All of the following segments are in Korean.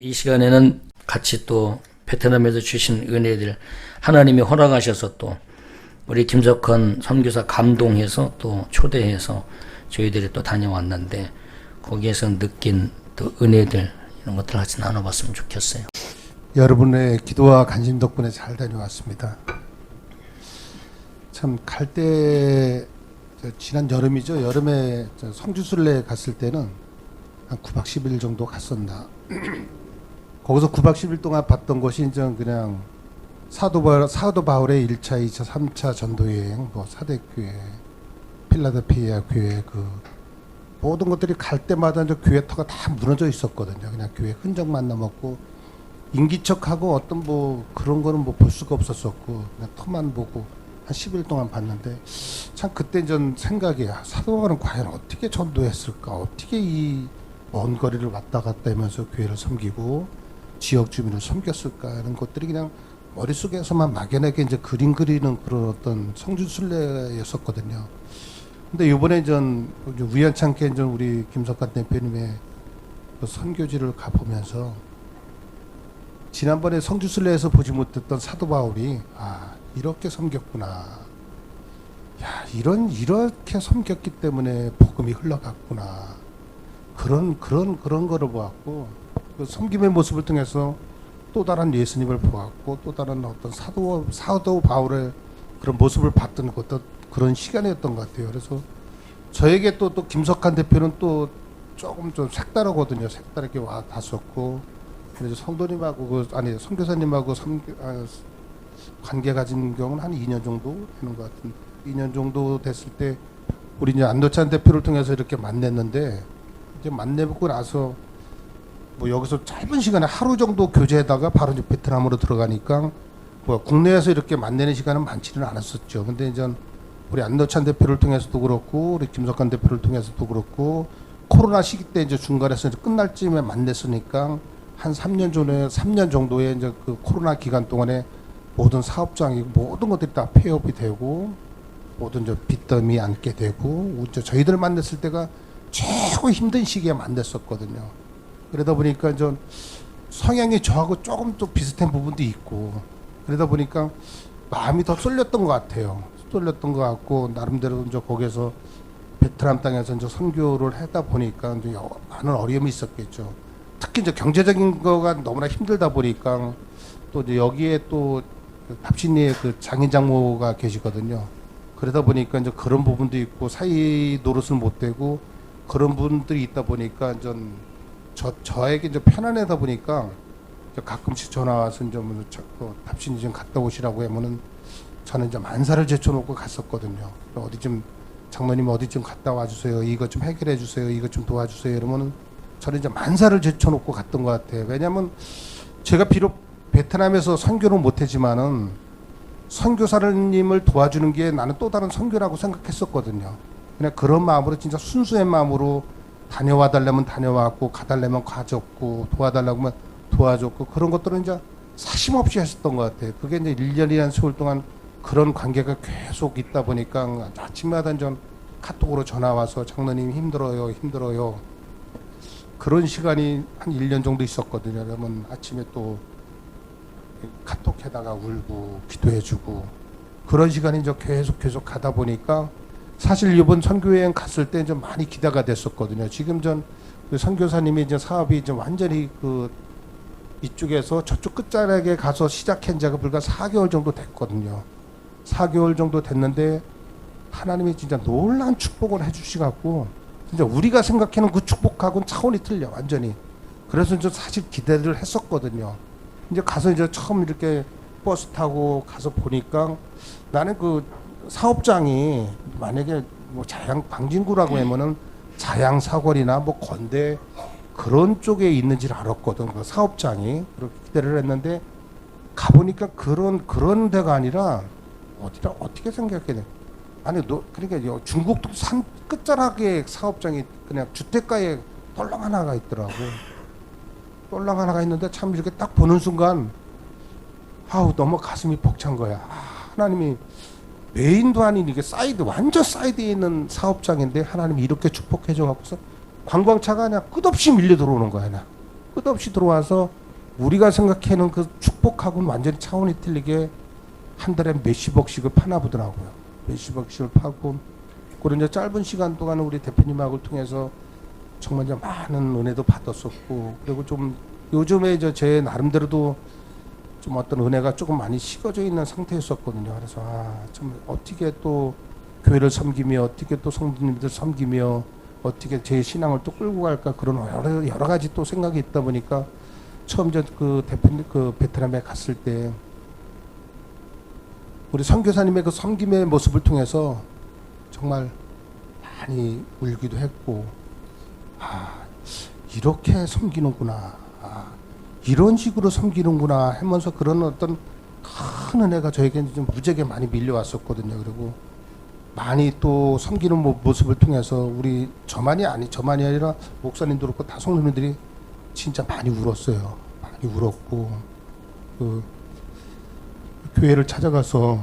이 시간에는 같이 또 베트남에서 주신 은혜들 하나님이 허락하셔서 또 우리 김석헌 선교사 감동해서 또 초대해서 저희들이 또 다녀왔는데 거기에서 느낀 또 은혜들 이런 것들 같이 나눠봤으면 좋겠어요. 여러분의 기도와 관심 덕분에 잘 다녀왔습니다. 참 갈 때 지난 여름이죠. 여름에 성주순례 갔을 때는 한 9박 10일 정도 갔었나. 거기서 9박 10일 동안 봤던 것이 이제 그냥 사도 바울의 1차, 2차, 3차 전도여행, 뭐 사대교회, 필라델피아 교회 그 모든 것들이 갈 때마다 이제 교회 터가 다 무너져 있었거든요. 그냥 교회 흔적만 남았고 인기척하고 어떤 뭐 그런 거는 뭐 볼 수가 없었었고 그냥 터만 보고 한 10일 동안 봤는데 참 그때 전 생각이 사도 바울은 과연 어떻게 전도했을까? 어떻게 이 먼 거리를 왔다 갔다 하면서 교회를 섬기고 지역 주민을 섬겼을까 하는 것들이 그냥 머릿속에서만 막연하게 이제 그림 그리는 그런 어떤 성주순례였었거든요. 근데 이번에 전 우연찮게 전 우리 김석환 대표님의 그 선교지를 가보면서 지난번에 성주순례에서 보지 못했던 사도 바울이 이렇게 섬겼구나. 야, 이렇게 섬겼기 때문에 복음이 흘러갔구나. 그런 거를 보았고 그 섬김의 모습을 통해서 또 다른 예수님을 보았고 또 다른 어떤 사도 바울의 그런 모습을 봤던 것도 그런 시간이었던 것 같아요. 그래서 저에게 또 김석환 대표는 또 조금 좀 색다르거든요. 색다르게 와 갔었고 그래서 성도님하고 선교사님하고 관계 가진 경우는 한 2년 정도 되는 것 같은. 2년 정도 됐을 때 우리 이제 안도찬 대표를 통해서 이렇게 만났는데 이제 만나고 나서 뭐 여기서 짧은 시간에 하루 정도 교제하다가 바로 이제 베트남으로 들어가니까 뭐 국내에서 이렇게 만나는 시간은 많지는 않았었죠. 근데 이제 우리 안도찬 대표를 통해서도 그렇고 우리 김석환 대표를 통해서도 그렇고 코로나 시기 때 이제 중간에서 이제 끝날 쯤에 만났으니까 한 3년 정도의 이제 그 코로나 기간 동안에 모든 사업장이 모든 것들이 다 폐업이 되고 모든 저 빚더미 안게 되고 저희들 만났을 때가 최고 힘든 시기에 만났었거든요. 그러다 보니까 좀 성향이 저하고 조금 또 비슷한 부분도 있고 그러다 보니까 마음이 더 쏠렸던 것 같아요. 쏠렸던 것 같고 나름대로 이제 거기서 베트남 땅에서 이제 선교를 하다 보니까 이제 많은 어려움이 있었겠죠. 특히 이제 경제적인 거가 너무나 힘들다 보니까 또 이제 여기에 또 답신리에 그 장인 장모가 계시거든요. 그러다 보니까 이제 그런 부분도 있고 사이 노릇을 못 되고 그런 분들이 있다 보니까 전 저에게 이제 편안하다 보니까 가끔씩 전화 와서 이제 뭐 답신이 좀 갔다 오시라고 하면은 저는 이제 만사를 제쳐놓고 갔었거든요. 어디 좀 장로님 어디 좀 갔다 와주세요. 이거 좀 해결해 주세요. 이거 좀 도와주세요. 이러면은 저는 이제 만사를 제쳐놓고 갔던 것 같아요. 왜냐하면 제가 비록 베트남에서 선교는 못했지만은 선교사님을 도와주는 게 나는 또 다른 선교라고 생각했었거든요. 그냥 그런 마음으로 진짜 순수한 마음으로 다녀와 달라면 다녀왔고 가달라면 가졌고 도와달라고 하면 도와줬고 그런 것들은 이제 사심 없이 했었던 것 같아요. 그게 이제 1년이라는 세월 동안 그런 관계가 계속 있다 보니까 아침마다 전 카톡으로 전화 와서 장로님 힘들어요. 그런 시간이 한 1년 정도 있었거든요. 그러면 아침에 또 카톡에다가 울고 기도해주고 그런 시간이 이제 계속 가다 보니까 사실 이번 선교여행 갔을 때 좀 많이 기대가 됐었거든요. 지금 전 그 선교사님이 이제 사업이 이제 완전히 그 이쪽에서 저쪽 끝자락에 가서 시작한 지가 불과 4개월 정도 됐거든요. 4개월 정도 됐는데 하나님이 진짜 놀라운 축복을 해주시갖고 진짜 우리가 생각하는 그 축복하고는 차원이 틀려 완전히. 그래서 이제 사실 기대를 했었거든요. 이제 가서 이제 처음 이렇게 버스 타고 가서 보니까 나는 그 사업장이 만약에 뭐 방진구라고 하면은 자양사거리나 뭐 건대 그런 쪽에 있는지를 알았거든. 그 사업장이 그렇게 기대를 했는데 가보니까 그런 데가 아니라 어떻게 생각해? 아니 그러니까 중국도 산 끝자락에 사업장이 그냥 주택가에 똘랑 하나가 있더라고. 똘랑 하나가 있는데 참 이렇게 딱 보는 순간 너무 가슴이 벅찬 거야. 하나님이 메인도 아닌 이게 완전 사이드에 있는 사업장인데 하나님이 이렇게 축복해 줘 갖고서 관광차가 그냥 끝없이 밀려 들어오는 거야. 끝없이 들어와서 우리가 생각하는 그 축복하고는 완전히 차원이 틀리게 한 달에 몇십억씩을 파나 보더라고요. 몇십억씩을 파고, 그런 이제 짧은 시간 동안 우리 대표님하고 통해서 정말 이제 많은 은혜도 받았었고, 그리고 좀 요즘에 이제 제 나름대로도 좀 어떤 은혜가 조금 많이 식어져 있는 상태였었거든요. 그래서 참 어떻게 또 교회를 섬기며, 어떻게 또 성도님들 섬기며, 어떻게 제 신앙을 또 끌고 갈까, 그런 여러 가지 또 생각이 있다 보니까 처음 그 대표님 그 베트남에 갔을 때 우리 선교사님의 그 섬김의 모습을 통해서 정말 많이 울기도 했고, 이렇게 섬기는구나, 이런 식으로 섬기는구나 하면서 그런 어떤 큰 은혜가 저에게는 좀 무지하게 많이 밀려왔었거든요. 그리고 많이 또 섬기는 모습을 통해서 우리 저만이 아니라 목사님도 그렇고 다 성도님들이 진짜 많이 울었어요. 많이 울었고, 그 교회를 찾아가서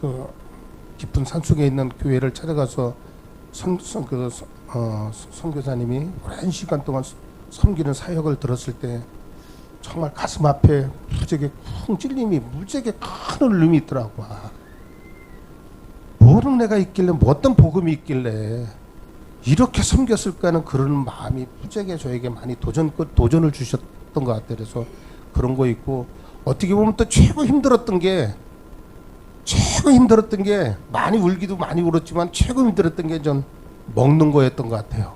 그 깊은 산속에 있는 교회를 찾아가서 선교사님이 오랜 시간 동안 섬기는 사역을 들었을 때 정말 가슴 앞에 무지하게 쿵 찔림이, 무지하게 큰 울림이 있더라고. 뭐는 내가 있길래, 뭐 어떤 복음이 있길래 이렇게 섬겼을까 하는 그런 마음이 무지하게 저에게 많이 도전을 주셨던 것 같아요. 그래서 그런 거 있고, 어떻게 보면 또 최고 힘들었던 게 많이 울기도 많이 울었지만 최고 힘들었던 게 전 먹는 거였던 것 같아요.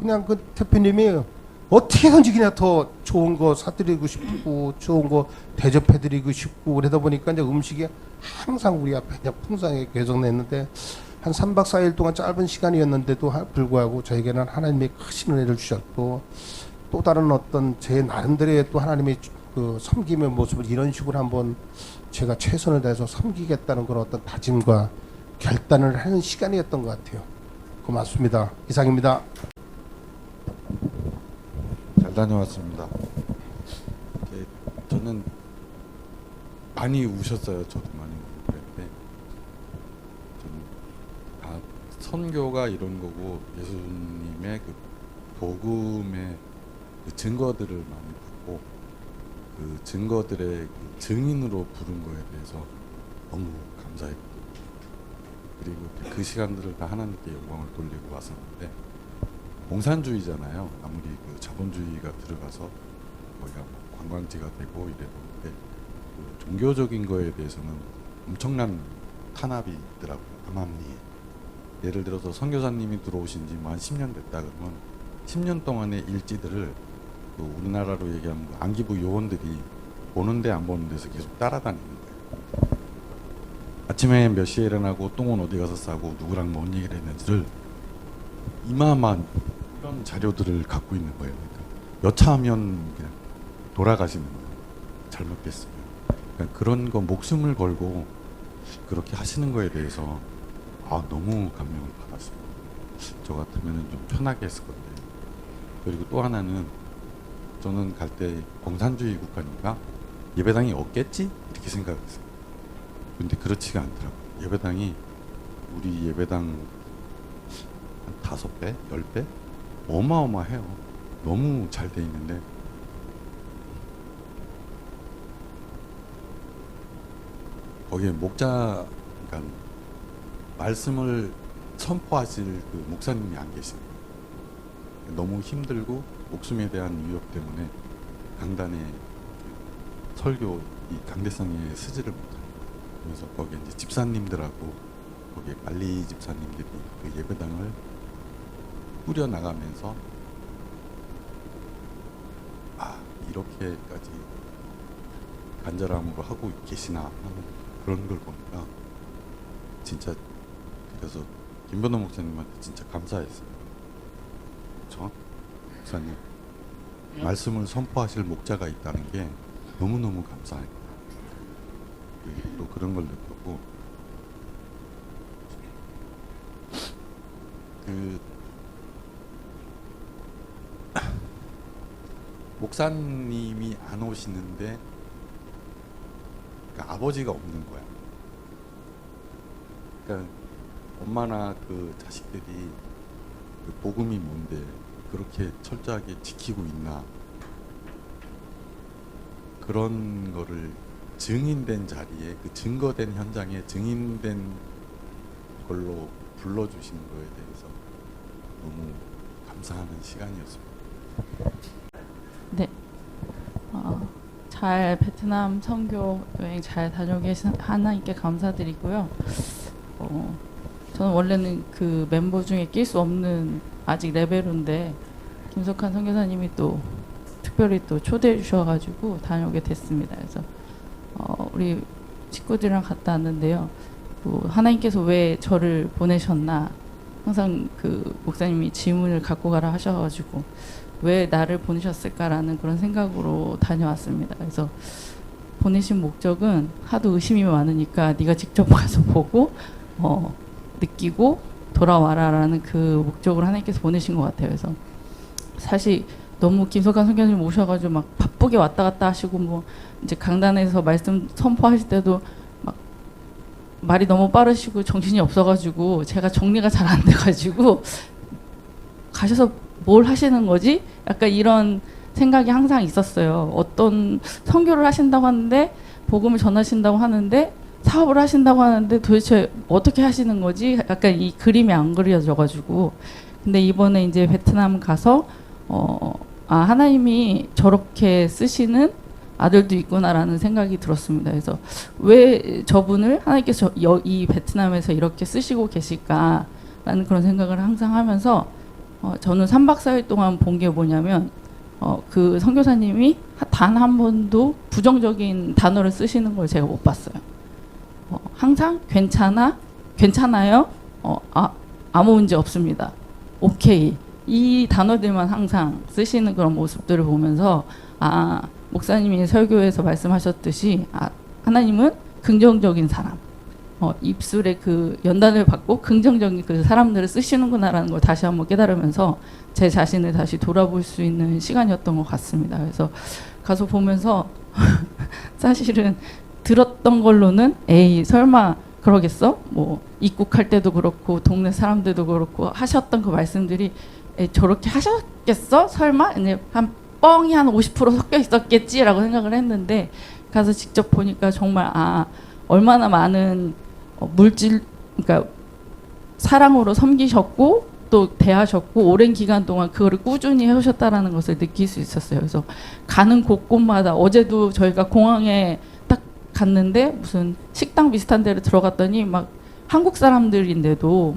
그냥 그 대표님이 어떻게든지 그냥 더 좋은 거 사드리고 싶고, 좋은 거 대접해드리고 싶고, 그러다 보니까 이제 음식이 항상 우리 앞에 그냥 풍성하게 계속냈는데, 한 3박 4일 동안 짧은 시간이었는데도 불구하고 저에게는 하나님의 크신 은혜를 주셨고, 또 다른 어떤 제 나름대로의 또 하나님의 그 섬김의 모습을 이런 식으로 한번 제가 최선을 다해서 섬기겠다는 그런 어떤 다짐과 결단을 하는 시간이었던 것 같아요. 고맙습니다. 이상입니다. 잘 다녀왔습니다. 저는 많이 우셨어요. 저도 많이 그랬는데, 저는 선교가 이런 거고 예수님의 그 복음의 그 증거들을 많이 듣고, 그 증거들의 그 증인으로 부른 거에 대해서 너무 감사했고, 그리고 그 시간들을 다 하나님께 영광을 돌리고 왔었는데, 공산주의잖아요. 아무리 그 자본주의가 들어가서 거기가 관광지가 되고 이래도, 그 종교적인 거에 대해서는 엄청난 탄압이 있더라고요. 암암리에. 예를 들어서 선교사님이 들어오신 지 뭐 한 10년 됐다 그러면 10년 동안의 일지들을 그 우리나라로 얘기하면 안기부 요원들이 보는데 안 보는 데서 계속 따라다니는 거예요. 아침에 몇 시에 일어나고 똥은 어디 가서 싸고 누구랑 뭔 얘기를 했는지를 이마만 이런 자료들을 갖고 있는 거예요. 그러니까 여차하면 그냥 돌아가시는 거예요. 잘못됐으면. 그러니까 그런 거 목숨을 걸고 그렇게 하시는 거에 대해서 너무 감명을 받았어요. 저 같으면 좀 편하게 했을 건데. 그리고 또 하나는, 저는 갈 때 공산주의 국가니까 예배당이 없겠지? 이렇게 생각했어요. 근데 그렇지가 않더라고요. 예배당이 우리 예배당 한 5배? 10배? 어마어마해요. 너무 잘 돼 있는데, 거기에 목자, 그러니까 말씀을 선포하실 그 목사님이 안 계십니다. 너무 힘들고 목숨에 대한 위협 때문에 강단에 설교 이 강대상에 쓰지를 못합니다. 그래서 거기에 이제 집사님들하고 거기에 관리 집사님들이 그 예배당을 꾸려 나가면서 이렇게까지 간절함으로 하고 계시나 하는 그런 걸 보니까 진짜, 그래서 김변호 목사님한테 진짜 감사했어요. 저 목사님 말씀을 선포하실 목자가 있다는 게 너무너무 감사해요. 또 그런 걸 느꼈고, 그 목사님이 안 오시는데, 그러니까 아버지가 없는 거야. 그러니까 엄마나 그 자식들이 그 복음이 뭔데 그렇게 철저하게 지키고 있나, 그런 거를 증인된 자리에, 그 증거된 현장에 증인된 걸로 불러주신 거에 대해서 너무 감사하는 시간이었습니다. 네. 잘 베트남 선교 여행 잘 다녀오신 하나님께 감사드리고요. 저는 원래는 그 멤버 중에 낄 수 없는 아직 레벨인데 김석환 선교사님이 또 특별히 또 초대해 주셔가지고 다녀오게 됐습니다. 그래서 우리 식구들이랑 갔다 왔는데요. 하나님께서 왜 저를 보내셨나 항상 그 목사님이 질문을 갖고 가라 하셔가지고 왜 나를 보내셨을까라는 그런 생각으로 다녀왔습니다. 그래서 보내신 목적은 하도 의심이 많으니까 네가 직접 가서 보고 느끼고 돌아와라라는 그 목적으로 하나님께서 보내신 것 같아요. 그래서 사실 너무 김석환 선교사님 오셔가지고 막 바쁘게 왔다 갔다 하시고 뭐 이제 강단에서 말씀 선포하실 때도 막 말이 너무 빠르시고 정신이 없어가지고 제가 정리가 잘 안 돼가지고 가셔서 뭘 하시는 거지? 약간 이런 생각이 항상 있었어요. 어떤 선교를 하신다고 하는데 복음을 전하신다고 하는데 사업을 하신다고 하는데 도대체 어떻게 하시는 거지? 약간 이 그림이 안 그려져가지고 근데 이번에 이제 베트남 가서 하나님이 저렇게 쓰시는 아들도 있구나라는 생각이 들었습니다. 그래서 왜 저분을 하나님께서 이 베트남에서 이렇게 쓰시고 계실까라는 그런 생각을 항상 하면서 저는 3박 4일 동안 본 게 뭐냐면 그 선교사님이 단 한 번도 부정적인 단어를 쓰시는 걸 제가 못 봤어요. 항상 괜찮아요? 아무 문제 없습니다. 오케이. 이 단어들만 항상 쓰시는 그런 모습들을 보면서 목사님이 설교에서 말씀하셨듯이 하나님은 긍정적인 사람, 입술에 그 연단을 받고 긍정적인 그 사람들을 쓰시는구나라는 걸 다시 한번 깨달으면서 제 자신을 다시 돌아볼 수 있는 시간이었던 것 같습니다. 그래서 가서 보면서 사실은 들었던 걸로는 에이 설마 그러겠어? 뭐 입국할 때도 그렇고 동네 사람들도 그렇고 하셨던 그 말씀들이 저렇게 하셨겠어? 설마? 이제 한 뻥이 한 50% 섞여 있었겠지라고 생각을 했는데 가서 직접 보니까 정말 얼마나 많은 물질, 그러니까 사랑으로 섬기셨고 또 대하셨고 오랜 기간 동안 그거를 꾸준히 해오셨다라는 것을 느낄 수 있었어요. 그래서 가는 곳곳마다 어제도 저희가 공항에 딱 갔는데 무슨 식당 비슷한 데를 들어갔더니 막 한국 사람들인데도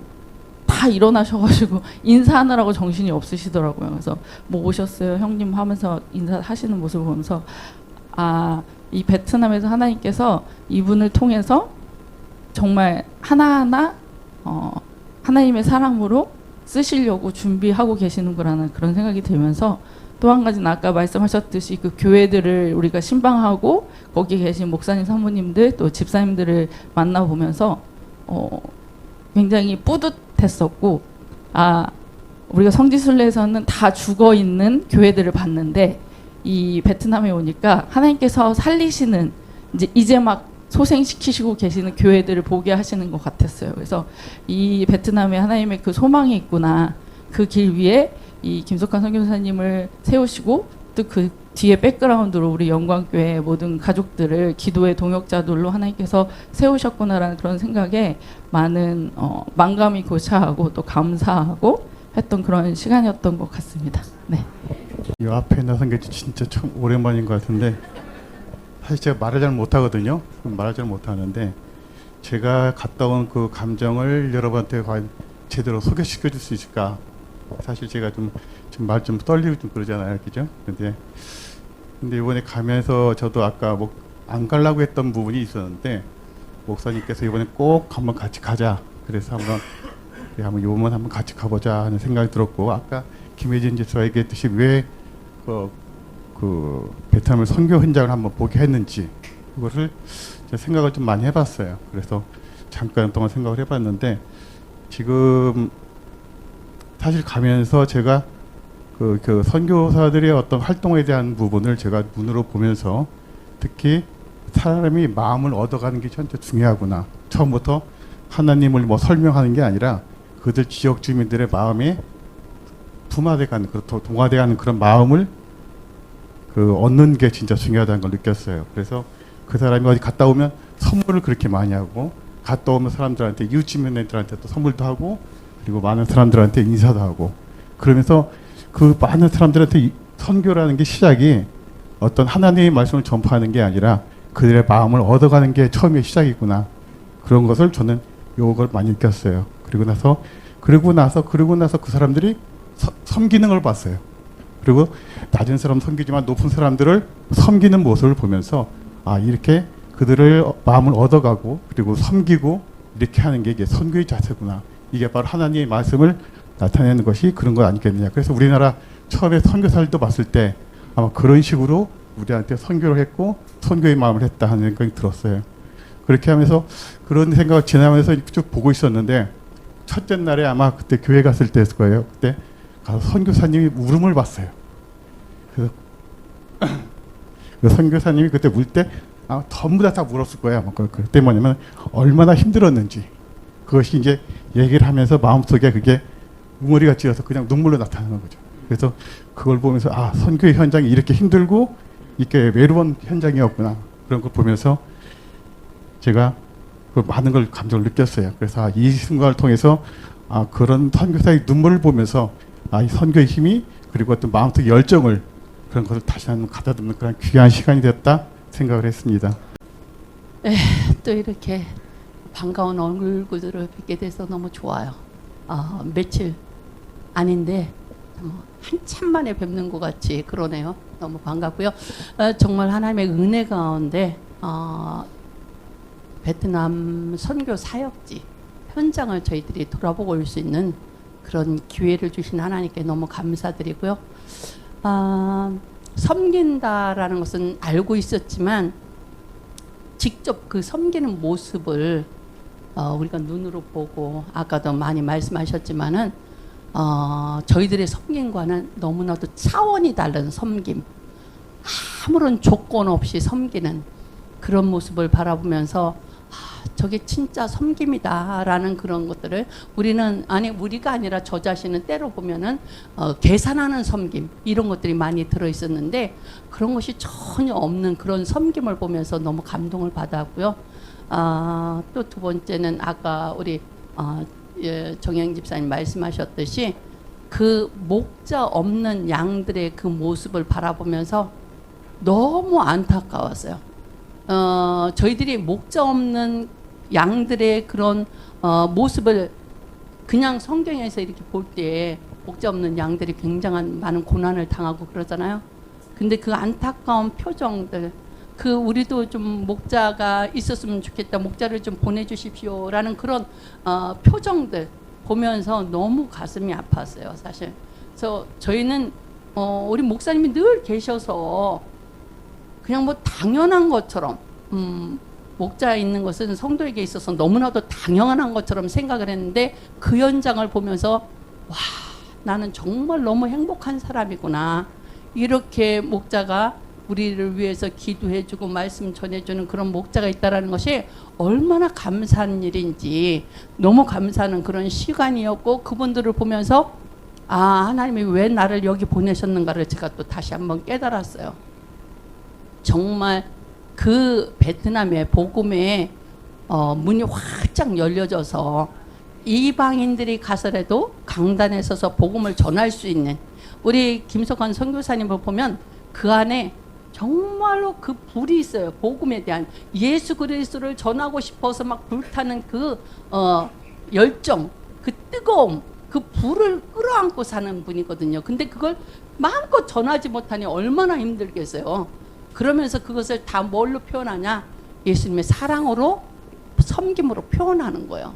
다 일어나셔가지고 인사하느라고 정신이 없으시더라고요. 그래서 뭐 오셨어요 형님 하면서 인사하시는 모습을 보면서 이 베트남에서 하나님께서 이분을 통해서 정말 하나하나 하나님의 사랑으로 쓰시려고 준비하고 계시는구나라는 그런 생각이 들면서 또 한 가지는 아까 말씀하셨듯이 그 교회들을 우리가 신방하고 거기 계신 목사님 사모님들 또 집사님들을 만나보면서 굉장히 뿌듯했었고 우리가 성지순례에서는 다 죽어있는 교회들을 봤는데 이 베트남에 오니까 하나님께서 살리시는 이제 막 소생시키시고 계시는 교회들을 보게 하시는 것 같았어요. 그래서 이 베트남에 하나님의 그 소망이 있구나. 그 길 위에 이 김석환 선교사님을 세우시고 또 그 뒤에 백그라운드로 우리 영광교회 모든 가족들을 기도의 동역자들로 하나님께서 세우셨구나라는 그런 생각에 많은 만감이 교차하고 또 감사하고 했던 그런 시간이었던 것 같습니다. 네. 이 앞에 나선 게 진짜 참 오랜만인 것 같은데 사실 제가 말을 잘 못하거든요. 말을 잘 못하는데 제가 갔다 온 그 감정을 여러분한테 과연 제대로 소개시켜 줄 수 있을까? 사실 제가 좀 말 좀 떨리고 좀 그러잖아요, 그죠? 근데 이번에 가면서 저도 아까 안 가려고 했던 부분이 있었는데 목사님께서 이번에 꼭 한번 같이 가자. 그래서 한번 요번 한번 같이 가보자 하는 생각이 들었고 아까 김혜진 집사가 얘기했듯이 왜 그 베트남을 선교 현장을 한번 보게 했는지 그것을 제가 생각을 좀 많이 해봤어요. 그래서 잠깐 동안 생각을 해봤는데 지금 사실 가면서 제가 그 선교사들의 어떤 활동에 대한 부분을 제가 눈으로 보면서 특히 사람이 마음을 얻어가는 게 진짜 중요하구나. 처음부터 하나님을 설명하는 게 아니라 그들 지역 주민들의 마음에 분화돼가는 동화돼가는 그런 마음을 얻는 게 진짜 중요하다는 걸 느꼈어요. 그래서 그 사람이 어디 갔다 오면 선물을 그렇게 많이 하고, 갔다 오면 사람들한테, 이웃집 애들한테 또 선물도 하고, 그리고 많은 사람들한테 인사도 하고, 그러면서 그 많은 사람들한테 선교라는 게 시작이 어떤 하나님의 말씀을 전파하는 게 아니라 그들의 마음을 얻어가는 게 처음의 시작이구나. 그런 것을 저는 요걸 많이 느꼈어요. 그리고 나서 그 사람들이 섬기는 걸 봤어요. 그리고 낮은 사람 섬기지만 높은 사람들을 섬기는 모습을 보면서 아, 이렇게 그들의 마음을 얻어가고 그리고 섬기고 이렇게 하는 게 이게 선교의 자세구나. 이게 바로 하나님의 말씀을 나타내는 것이 그런 거 아니겠느냐. 그래서 우리나라 처음에 선교사들도 봤을 때 아마 그런 식으로 우리한테 선교를 했고 선교의 마음을 했다 하는 생각이 들었어요. 그렇게 하면서 그런 생각을 지나면서 쭉 보고 있었는데 첫째 날에 아마 그때 교회 갔을 때였을 거예요. 그때 가서 선교사님이 울음을 봤어요. 그래서 그 선교사님이 그때 울 때 전부 다 울었을 거예요. 아마 그때 뭐냐면 얼마나 힘들었는지 그것이 이제 얘기를 하면서 마음속에 그게 웅어리가 찌어서 그냥 눈물로 나타나는 거죠. 그래서 그걸 보면서 아, 선교의 현장이 이렇게 힘들고 이렇게 외로운 현장이었구나. 그런 걸 보면서 제가 그 많은 걸 감정을 느꼈어요. 그래서 이 순간을 통해서 그런 선교사의 눈물을 보면서 이 선교의 힘이 그리고 어떤 마음속 열정을 그런 것을 다시 한번 가다듬는 그런 귀한 시간이 됐다 생각을 했습니다. 또 이렇게 반가운 얼굴들을 뵙게 돼서 너무 좋아요. 며칠 아닌데 한참 만에 뵙는 것 같이 그러네요. 너무 반갑고요. 정말 하나님의 은혜 가운데 베트남 선교 사역지 현장을 저희들이 돌아보고 올 수 있는 그런 기회를 주신 하나님께 너무 감사드리고요. 섬긴다라는 것은 알고 있었지만 직접 그 섬기는 모습을 우리가 눈으로 보고 아까도 많이 말씀하셨지만은 저희들의 섬김과는 너무나도 차원이 다른 섬김, 아무런 조건 없이 섬기는 그런 모습을 바라보면서 저게 진짜 섬김이다라는 그런 것들을 우리가 아니라 저 자신은 때로 보면은 계산하는 섬김 이런 것들이 많이 들어 있었는데 그런 것이 전혀 없는 그런 섬김을 보면서 너무 감동을 받았고요. 또 두 번째는 아까 우리 정영 집사님 말씀하셨듯이 그 목자 없는 양들의 그 모습을 바라보면서 너무 안타까웠어요. 저희들이 목자 없는 양들의 그런 모습을 그냥 성경에서 이렇게 볼 때 목자 없는 양들이 굉장한 많은 고난을 당하고 그러잖아요. 근데 그 안타까운 표정들, 우리도 좀 목자가 있었으면 좋겠다, 목자를 좀 보내주십시오라는 그런 표정들 보면서 너무 가슴이 아팠어요, 사실. 그래서 저희는 우리 목사님이 늘 계셔서 그냥 뭐 당연한 것처럼 목자 있는 것은 성도에게 있어서 너무나도 당연한 것처럼 생각을 했는데 그 현장을 보면서 와, 나는 정말 너무 행복한 사람이구나. 이렇게 목자가 우리를 위해서 기도해주고 말씀 전해주는 그런 목자가 있다라는 것이 얼마나 감사한 일인지 너무 감사하는 그런 시간이었고 그분들을 보면서 하나님이 왜 나를 여기 보내셨는가를 제가 또 다시 한번 깨달았어요. 정말 그 베트남의 복음의 문이 활짝 열려져서 이방인들이 가서라도 강단에 서서 복음을 전할 수 있는 우리 김석환 선교사님을 보면 그 안에 정말로 그 불이 있어요. 복음에 대한 예수 그리스도를 전하고 싶어서 막 불타는 그 열정, 그 뜨거움, 그 불을 끌어안고 사는 분이거든요. 근데 그걸 마음껏 전하지 못하니 얼마나 힘들겠어요. 그러면서 그것을 다 뭘로 표현하냐? 예수님의 사랑으로, 섬김으로 표현하는 거예요.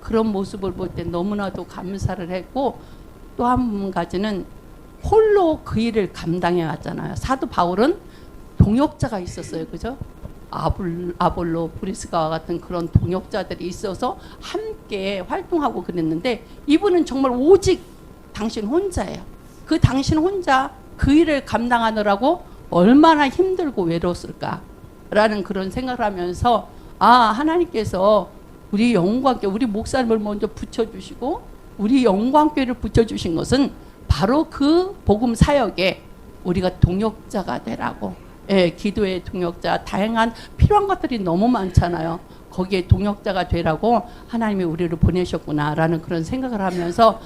그런 모습을 볼 때 너무나도 감사를 했고 또 한 가지는 홀로 그 일을 감당해 왔잖아요. 사도 바울은 동역자가 있었어요. 그죠? 아볼로, 브리스가와 같은 그런 동역자들이 있어서 함께 활동하고 그랬는데 이분은 정말 오직 당신 혼자예요. 그 당신 혼자 그 일을 감당하느라고 얼마나 힘들고 외로웠을까라는 그런 생각을 하면서 하나님께서 우리 영광교회, 우리 목사님을 먼저 붙여주시고 우리 영광교회를 붙여주신 것은 바로 그 복음 사역에 우리가 동역자가 되라고. 예, 기도의 동역자, 다양한 필요한 것들이 너무 많잖아요. 거기에 동역자가 되라고 하나님이 우리를 보내셨구나라는 그런 생각을 하면서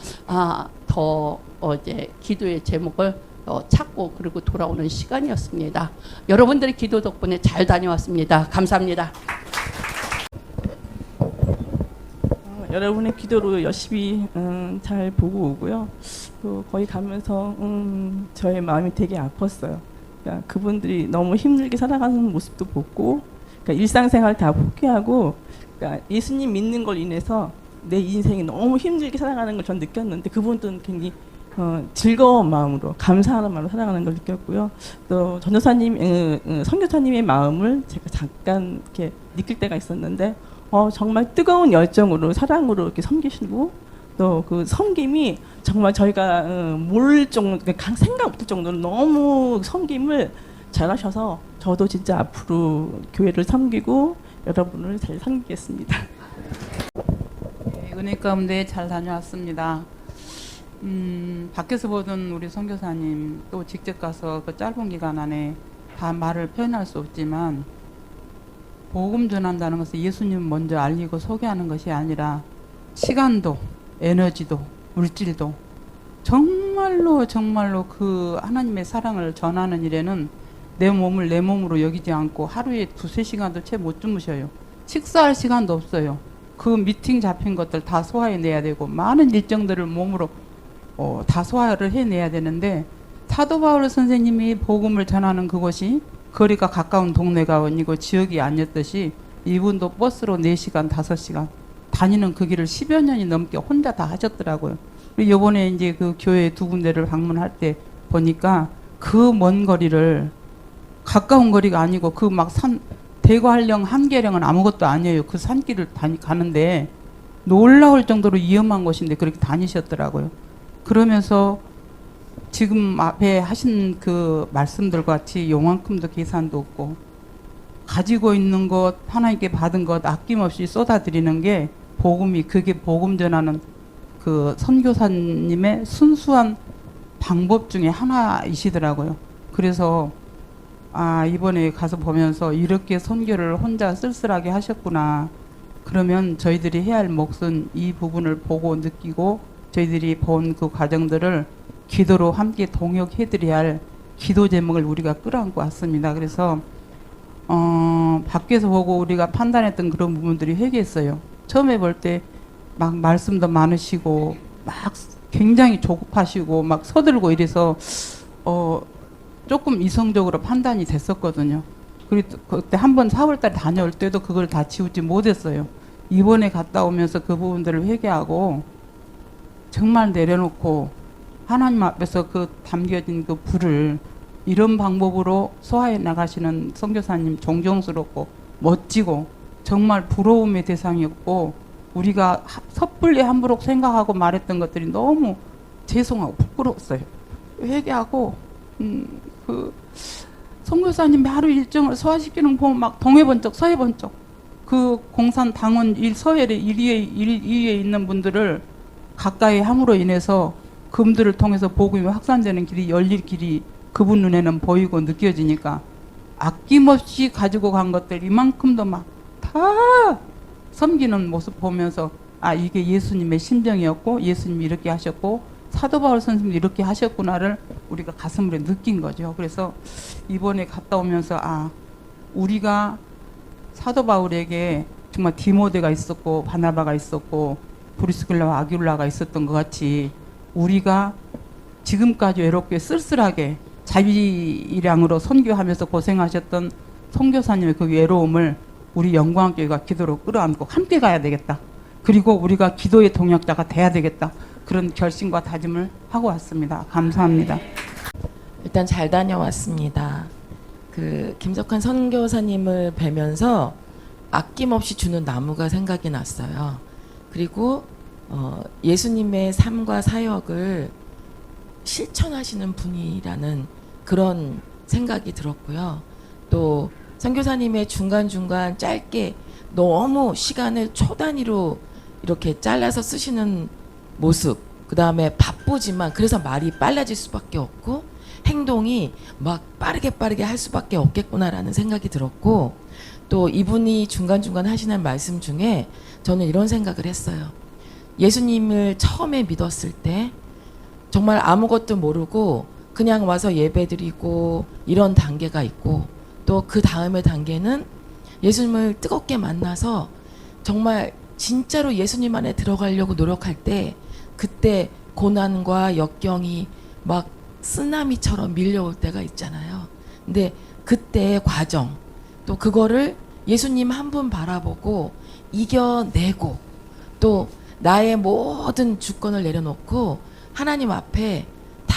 더 이제 기도의 제목을 찾고 그리고 돌아오는 시간이었습니다. 여러분들의 기도 덕분에 잘 다녀왔습니다. 감사합니다. 여러분의 기도로 열심히 잘 보고 오고요. 또 거기 가면서 저의 마음이 되게 아팠어요. 그러니까 그분들이 너무 힘들게 살아가는 모습도 보고, 그러니까 일상생활 다 포기하고, 그러니까 예수님 믿는 걸 인해서 내 인생이 너무 힘들게 살아가는 걸 전 느꼈는데, 그분들은 굉장히 즐거운 마음으로, 감사하는 마음으로 살아가는 걸 느꼈고요. 또 전도사님, 선교사님의 마음을 제가 잠깐 이렇게 느낄 때가 있었는데, 정말 뜨거운 열정으로, 사랑으로 이렇게 섬기시고, 또 그 섬김이 정말 저희가 모를 정도, 생각 못할 정도로 너무 섬김을 잘하셔서 저도 진짜 앞으로 교회를 섬기고 여러분을 잘 섬기겠습니다. 네, 은혜 가운데 잘 다녀왔습니다. 밖에서 보던 우리 선교사님 또 직접 가서 그 짧은 기간 안에 다 말을 표현할 수 없지만 복음 전한다는 것은 예수님 먼저 알리고 소개하는 것이 아니라 시간도 에너지도 물질도 정말로 그 하나님의 사랑을 전하는 일에는 내 몸을 내 몸으로 여기지 않고 하루에 2-3시간도 채 못 주무셔요. 식사할 시간도 없어요. 그 미팅 잡힌 것들 다 소화해내야 되고 많은 일정들을 몸으로 다 소화를 해내야 되는데, 사도 바울 선생님이 복음을 전하는 그곳이 거리가 가까운 동네가 아니고 지역이 아니었듯이 이분도 버스로 4시간 5시간 다니는 그 길을 10여 년이 넘게 혼자 다 하셨더라고요. 그리고 이번에 이제 그 교회 2군데를 방문할 때 보니까 그 먼 거리를, 가까운 거리가 아니고 그 막 대관령 한계령은 아무것도 아니에요. 그 산길을 가는데 놀라울 정도로 위험한 곳인데 그렇게 다니셨더라고요. 그러면서 지금 앞에 하신 그 말씀들과 같이 요만큼도 계산도 없고 가지고 있는 것, 하나님께 받은 것 아낌없이 쏟아드리는 게 복음이, 그게 복음 전하는 그 선교사님의 순수한 방법 중에 하나이시더라고요. 그래서 이번에 가서 보면서 이렇게 선교를 혼자 쓸쓸하게 하셨구나. 그러면 저희들이 해야 할 몫은 이 부분을 보고 느끼고 저희들이 본 그 과정들을 기도로 함께 동역해드려야 할 기도 제목을 우리가 끌어안고 왔습니다. 그래서 밖에서 보고 우리가 판단했던 그런 부분들이 회개했어요. 처음에 볼 때 막 말씀도 많으시고 막 굉장히 조급하시고 막 서들고 이래서 조금 이성적으로 판단이 됐었거든요. 그리고 그때 한번 4월달에 다녀올 때도 그걸 다 지우지 못했어요. 이번에 갔다 오면서 그 부분들을 회개하고 정말 내려놓고 하나님 앞에서 그 담겨진 그 불을 이런 방법으로 소화해 나가시는 선교사님 존경스럽고 멋지고 정말 부러움의 대상이었고, 우리가 섣불리 함부로 생각하고 말했던 것들이 너무 죄송하고 부끄러웠어요. 회개하고 그 선교사님의 하루 일정을 소화시키는 거 보면 막 동해번쩍 서해번쩍 그 공산 당원 서해의 1위에 있는 분들을 가까이 함으로 인해서 금들을 통해서 복음이 확산되는 길이 열릴 길이 그분 눈에는 보이고 느껴지니까 아낌없이 가지고 간 것들 이만큼도 막 다 섬기는 모습 보면서 이게 예수님의 심정이었고 예수님이 이렇게 하셨고 사도 바울 선생님도 이렇게 하셨구나를 우리가 가슴으로 느낀 거죠. 그래서 이번에 갔다 오면서 우리가 사도 바울에게 정말 디모데가 있었고 바나바가 있었고 브리스길라와 아귤라가 있었던 것 같이 우리가 지금까지 외롭게 쓸쓸하게 자비량으로 선교하면서 고생하셨던 선교사님의 그 외로움을 우리 영광교회가 기도로 끌어안고 함께 가야 되겠다. 그리고 우리가 기도의 동역자가 돼야 되겠다. 그런 결심과 다짐을 하고 왔습니다. 감사합니다. 일단 잘 다녀왔습니다. 그 김석환 선교사님을 뵈면서 아낌없이 주는 나무가 생각이 났어요. 그리고 예수님의 삶과 사역을 실천하시는 분이라는 그런 생각이 들었고요. 또 선교사님의 중간중간 짧게 너무 시간을 초 단위로 이렇게 잘라서 쓰시는 모습, 그 다음에 바쁘지만 그래서 말이 빨라질 수밖에 없고 행동이 막 빠르게 할 수밖에 없겠구나라는 생각이 들었고, 또 이분이 중간중간 하시는 말씀 중에 저는 이런 생각을 했어요. 예수님을 처음에 믿었을 때 정말 아무것도 모르고 그냥 와서 예배드리고 이런 단계가 있고, 또 그 다음의 단계는 예수님을 뜨겁게 만나서 정말 진짜로 예수님 안에 들어가려고 노력할 때 그때 고난과 역경이 막 쓰나미처럼 밀려올 때가 있잖아요. 근데 그때의 과정, 또 그거를 예수님 한 분 바라보고 이겨내고, 또 나의 모든 주권을 내려놓고 하나님 앞에 다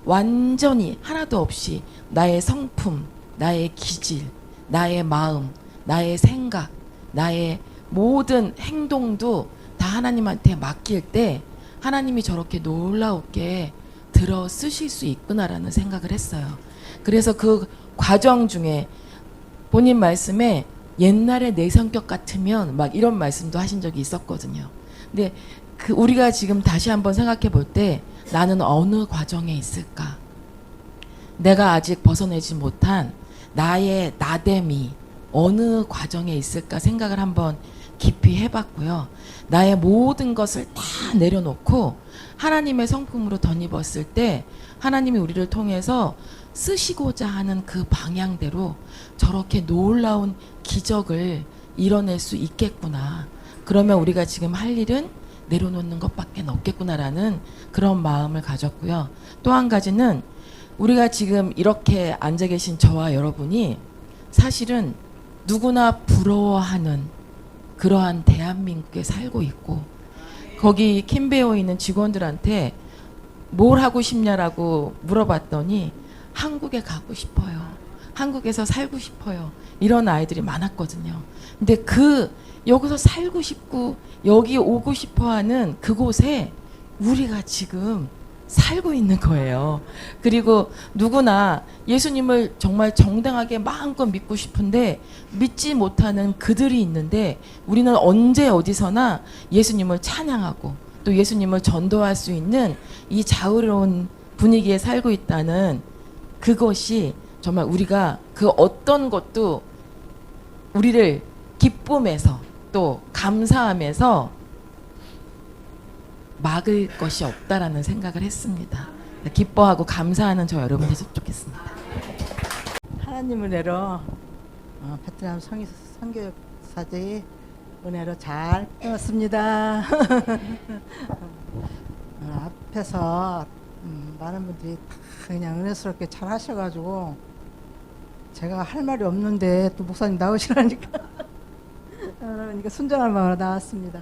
완전히 하나도 없이 나의 성품, 나의 기질, 나의 마음, 나의 생각, 나의 모든 행동도 다 하나님한테 맡길 때 하나님이 저렇게 놀라웠게 들어 쓰실 수 있구나라는 생각을 했어요. 그래서 그 과정 중에 본인 말씀에 옛날에 내 성격 같으면 막 이런 말씀도 하신 적이 있었거든요. 근데 그 우리가 지금 다시 한번 생각해 볼 때 나는 어느 과정에 있을까? 내가 아직 벗어내지 못한 나의 나됨이 어느 과정에 있을까 생각을 한번 깊이 해봤고요. 나의 모든 것을 다 내려놓고 하나님의 성품으로 덧입었을 때 하나님이 우리를 통해서 쓰시고자 하는 그 방향대로 저렇게 놀라운 기적을 이뤄낼 수 있겠구나. 그러면 우리가 지금 할 일은 내려놓는 것밖에 없겠구나라는 그런 마음을 가졌고요. 또 한 가지는 우리가 지금 이렇게 앉아 계신 저와 여러분이 사실은 누구나 부러워하는 그러한 대한민국에 살고 있고, 거기 킴베어에 있는 직원들한테 뭘 하고 싶냐라고 물어봤더니 한국에 가고 싶어요. 한국에서 살고 싶어요. 이런 아이들이 많았거든요. 근데 여기서 살고 싶고 여기 오고 싶어 하는 그곳에 우리가 지금 살고 있는 거예요. 그리고 누구나 예수님을 정말 정당하게 마음껏 믿고 싶은데 믿지 못하는 그들이 있는데, 우리는 언제 어디서나 예수님을 찬양하고 또 예수님을 전도할 수 있는 이 자유로운 분위기에 살고 있다는 그것이 정말 우리가 그 어떤 것도 우리를 기쁨에서 또 감사함에서 막을 것이 없다라는 생각을 했습니다. 기뻐하고 감사하는 저 여러분 되셨으면 좋겠습니다. 하나님 은혜로 베트남 선교사제의 은혜로 잘 배웠습니다. 앞에서 많은 분들이 다 그냥 은혜스럽게 잘 하셔가지고 제가 할 말이 없는데 또 목사님 나오시라니까 그러니까 순전한 마음으로 나왔습니다.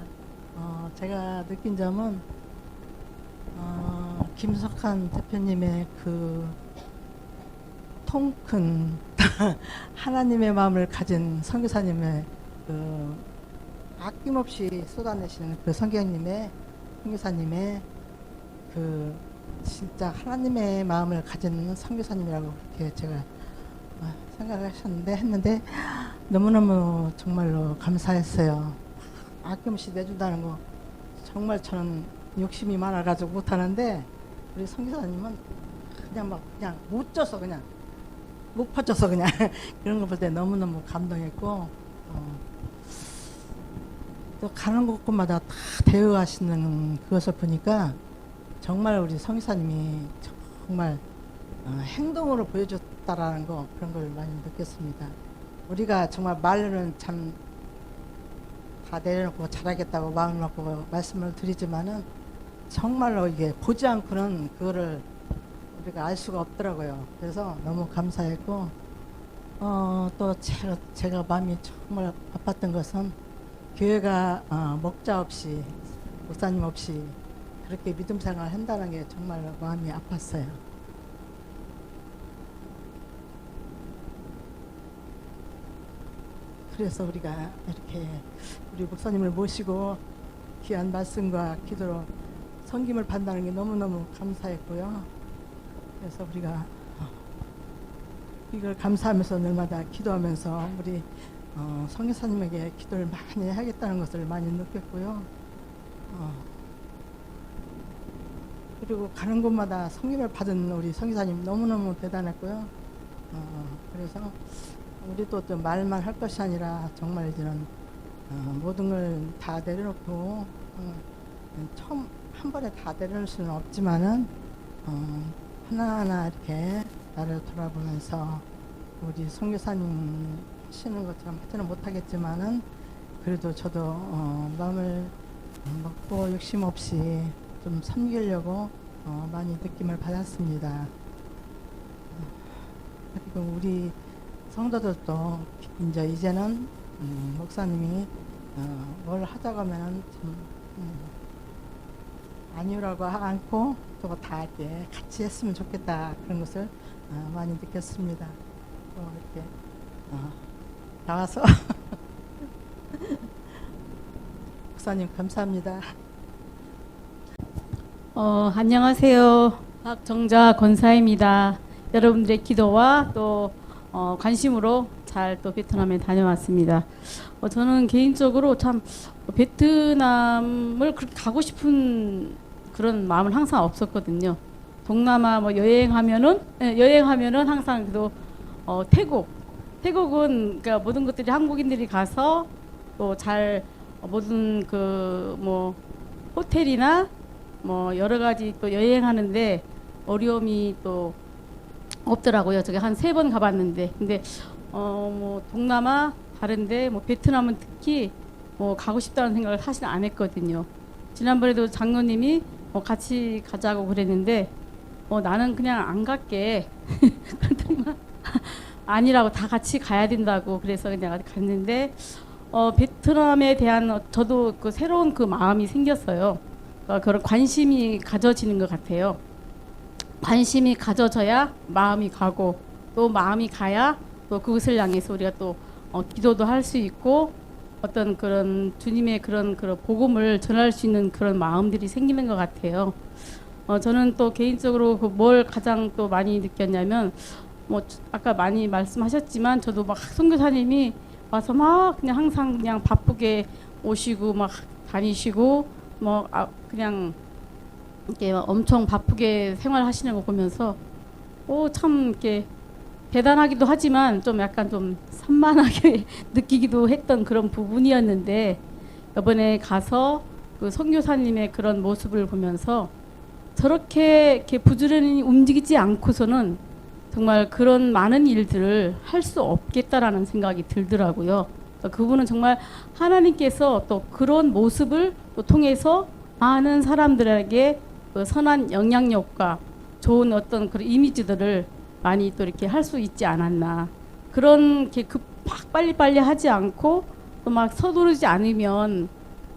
제가 느낀 점은 김석환 대표님의 그 통큰 하나님의 마음을 가진 선교사님의 그 아낌없이 쏟아내시는 그 선교사님의 그 진짜 하나님의 마음을 가진 선교사님이라고 그렇게 제가 했는데 너무너무 정말로 감사했어요. 아낌없이 내준다는 거 정말 저는 욕심이 많아가지고 못하는데 우리 선교사님은 그냥 못 쪄서 그냥 못 퍼져서 그냥 그런 거 볼 때 너무너무 감동했고, 또 가는 곳곳마다 다 대응하시는 그것을 보니까 정말 우리 선교사님이 정말 행동으로 보여줬다라는 거, 그런 걸 많이 느꼈습니다. 우리가 정말 말로는 참 다 내려놓고 잘하겠다고 마음을 먹고 말씀을 드리지만은 정말로 이게 보지 않고는 그거를 우리가 알 수가 없더라고요. 그래서 너무 감사했고, 또 제가 마음이 정말 아팠던 것은 교회가 목자 없이 목사님 없이 그렇게 믿음 생활을 한다는 게 정말 마음이 아팠어요. 그래서 우리가 이렇게 우리 목사님을 모시고 귀한 말씀과 기도로 섬김을 받는다는 게 너무너무 감사했고요. 그래서 우리가 이걸 감사하면서 늘마다 기도하면서 우리 선교사님에게 기도를 많이 하겠다는 것을 많이 느꼈고요. 그리고 가는 곳마다 섬김을 받은 우리 성기사님 너무너무 대단했고요. 그래서 우리도 좀 말만 할 것이 아니라 정말 이제는 모든 걸 다 내려놓고 처음 한 번에 다 내려놓을 수는 없지만은 하나하나 이렇게 나를 돌아보면서 우리 성교사님 하시는 것처럼 하지는 못하겠지만은 그래도 저도 마음을 먹고 욕심 없이 좀 섬기려고 많이 느낌을 받았습니다. 그리고 우리 성도들도 이제는 목사님이 뭘 하자고 하면은 좀 아니라고 않고 또 다 이렇게 같이 했으면 좋겠다 그런 것을 많이 느꼈습니다. 또 이렇게 나와서 목사님 감사합니다. 안녕하세요. 박정자 권사입니다. 여러분들의 기도와 또 관심으로 잘 또 베트남에 다녀왔습니다. 저는 개인적으로 참 베트남을 그렇게 가고 싶은 그런 마음은 항상 없었거든요. 동남아 뭐 여행하면은 항상 그래도 태국은 그러니까 모든 것들이 한국인들이 가서 또 잘 모든 그 뭐 호텔이나 뭐 여러 가지 또 여행하는데 어려움이 또 없더라고요. 저기 한 3번 가봤는데, 근데 뭐 동남아 다른데 뭐 베트남은 특히 뭐 가고 싶다는 생각을 사실 안 했거든요. 지난번에도 장로님이 같이 가자고 그랬는데 나는 그냥 안 갈게. 그러더니만 아니라고 다 같이 가야 된다고 그래서 그냥 갔는데 베트남에 대한 저도 그 새로운 그 마음이 생겼어요. 그런 관심이 가져지는 것 같아요. 관심이 가져져야 마음이 가고 또 마음이 가야 또 그것을 향해서 우리가 또 기도도 할 수 있고 어떤 그런 주님의 그런 복음을 전할 수 있는 그런 마음들이 생기는 것 같아요. 저는 또 개인적으로 뭘 가장 또 많이 느꼈냐면 뭐 아까 많이 말씀하셨지만 저도 막 선교사님이 와서 막 그냥 항상 그냥 바쁘게 오시고 막 다니시고 뭐 그냥 이렇게 엄청 바쁘게 생활하시는 거 보면서 참 이렇게 대단하기도 하지만 좀 약간 좀 산만하게 느끼기도 했던 그런 부분이었는데 이번에 가서 그 선교사님의 그런 모습을 보면서 저렇게 이렇게 부지런히 움직이지 않고서는 정말 그런 많은 일들을 할 수 없겠다라는 생각이 들더라고요. 그분은 정말 하나님께서 또 그런 모습을 또 통해서 많은 사람들에게 그 선한 영향력과 좋은 어떤 그런 이미지들을 많이 또 이렇게 할 수 있지 않았나. 그런 게 막 빨리빨리 하지 않고 또 막 서두르지 않으면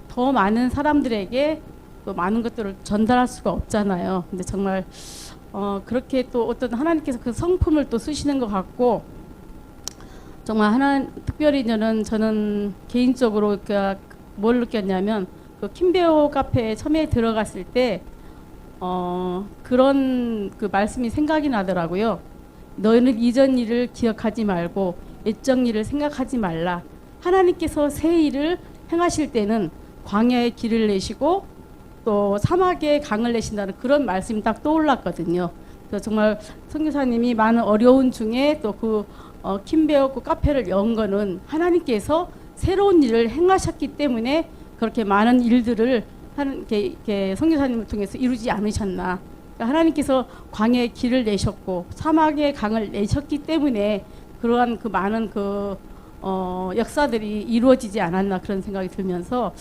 더 많은 사람들에게 또 많은 것들을 전달할 수가 없잖아요. 근데 정말 그렇게 또 어떤 하나님께서 그 성품을 또 쓰시는 것 같고 정말 특별히 저는 개인적으로 뭘 느꼈냐면 그 킴베오 카페에 처음에 들어갔을 때 그런 그 말씀이 생각이 나더라고요. 너희는 이전 일을 기억하지 말고 옛적 일을 생각하지 말라. 하나님께서 새 일을 행하실 때는 광야에 길을 내시고 또 사막에 강을 내신다는 그런 말씀이 딱 떠올랐거든요. 그래서 정말 선교사님이 많은 어려운 중에 또 그 킴베오 그 카페를 연 거는 하나님께서 새로운 일을 행하셨기 때문에 그렇게 많은 일들을 선교사님을 통해서 이루지 않으셨나. 그러니까 하나님께서 광야에 길을 내셨고 사막에 강을 내셨기 때문에 그러한 그 많은 역사들이 이루어지지 않았나 그런 생각이 들면서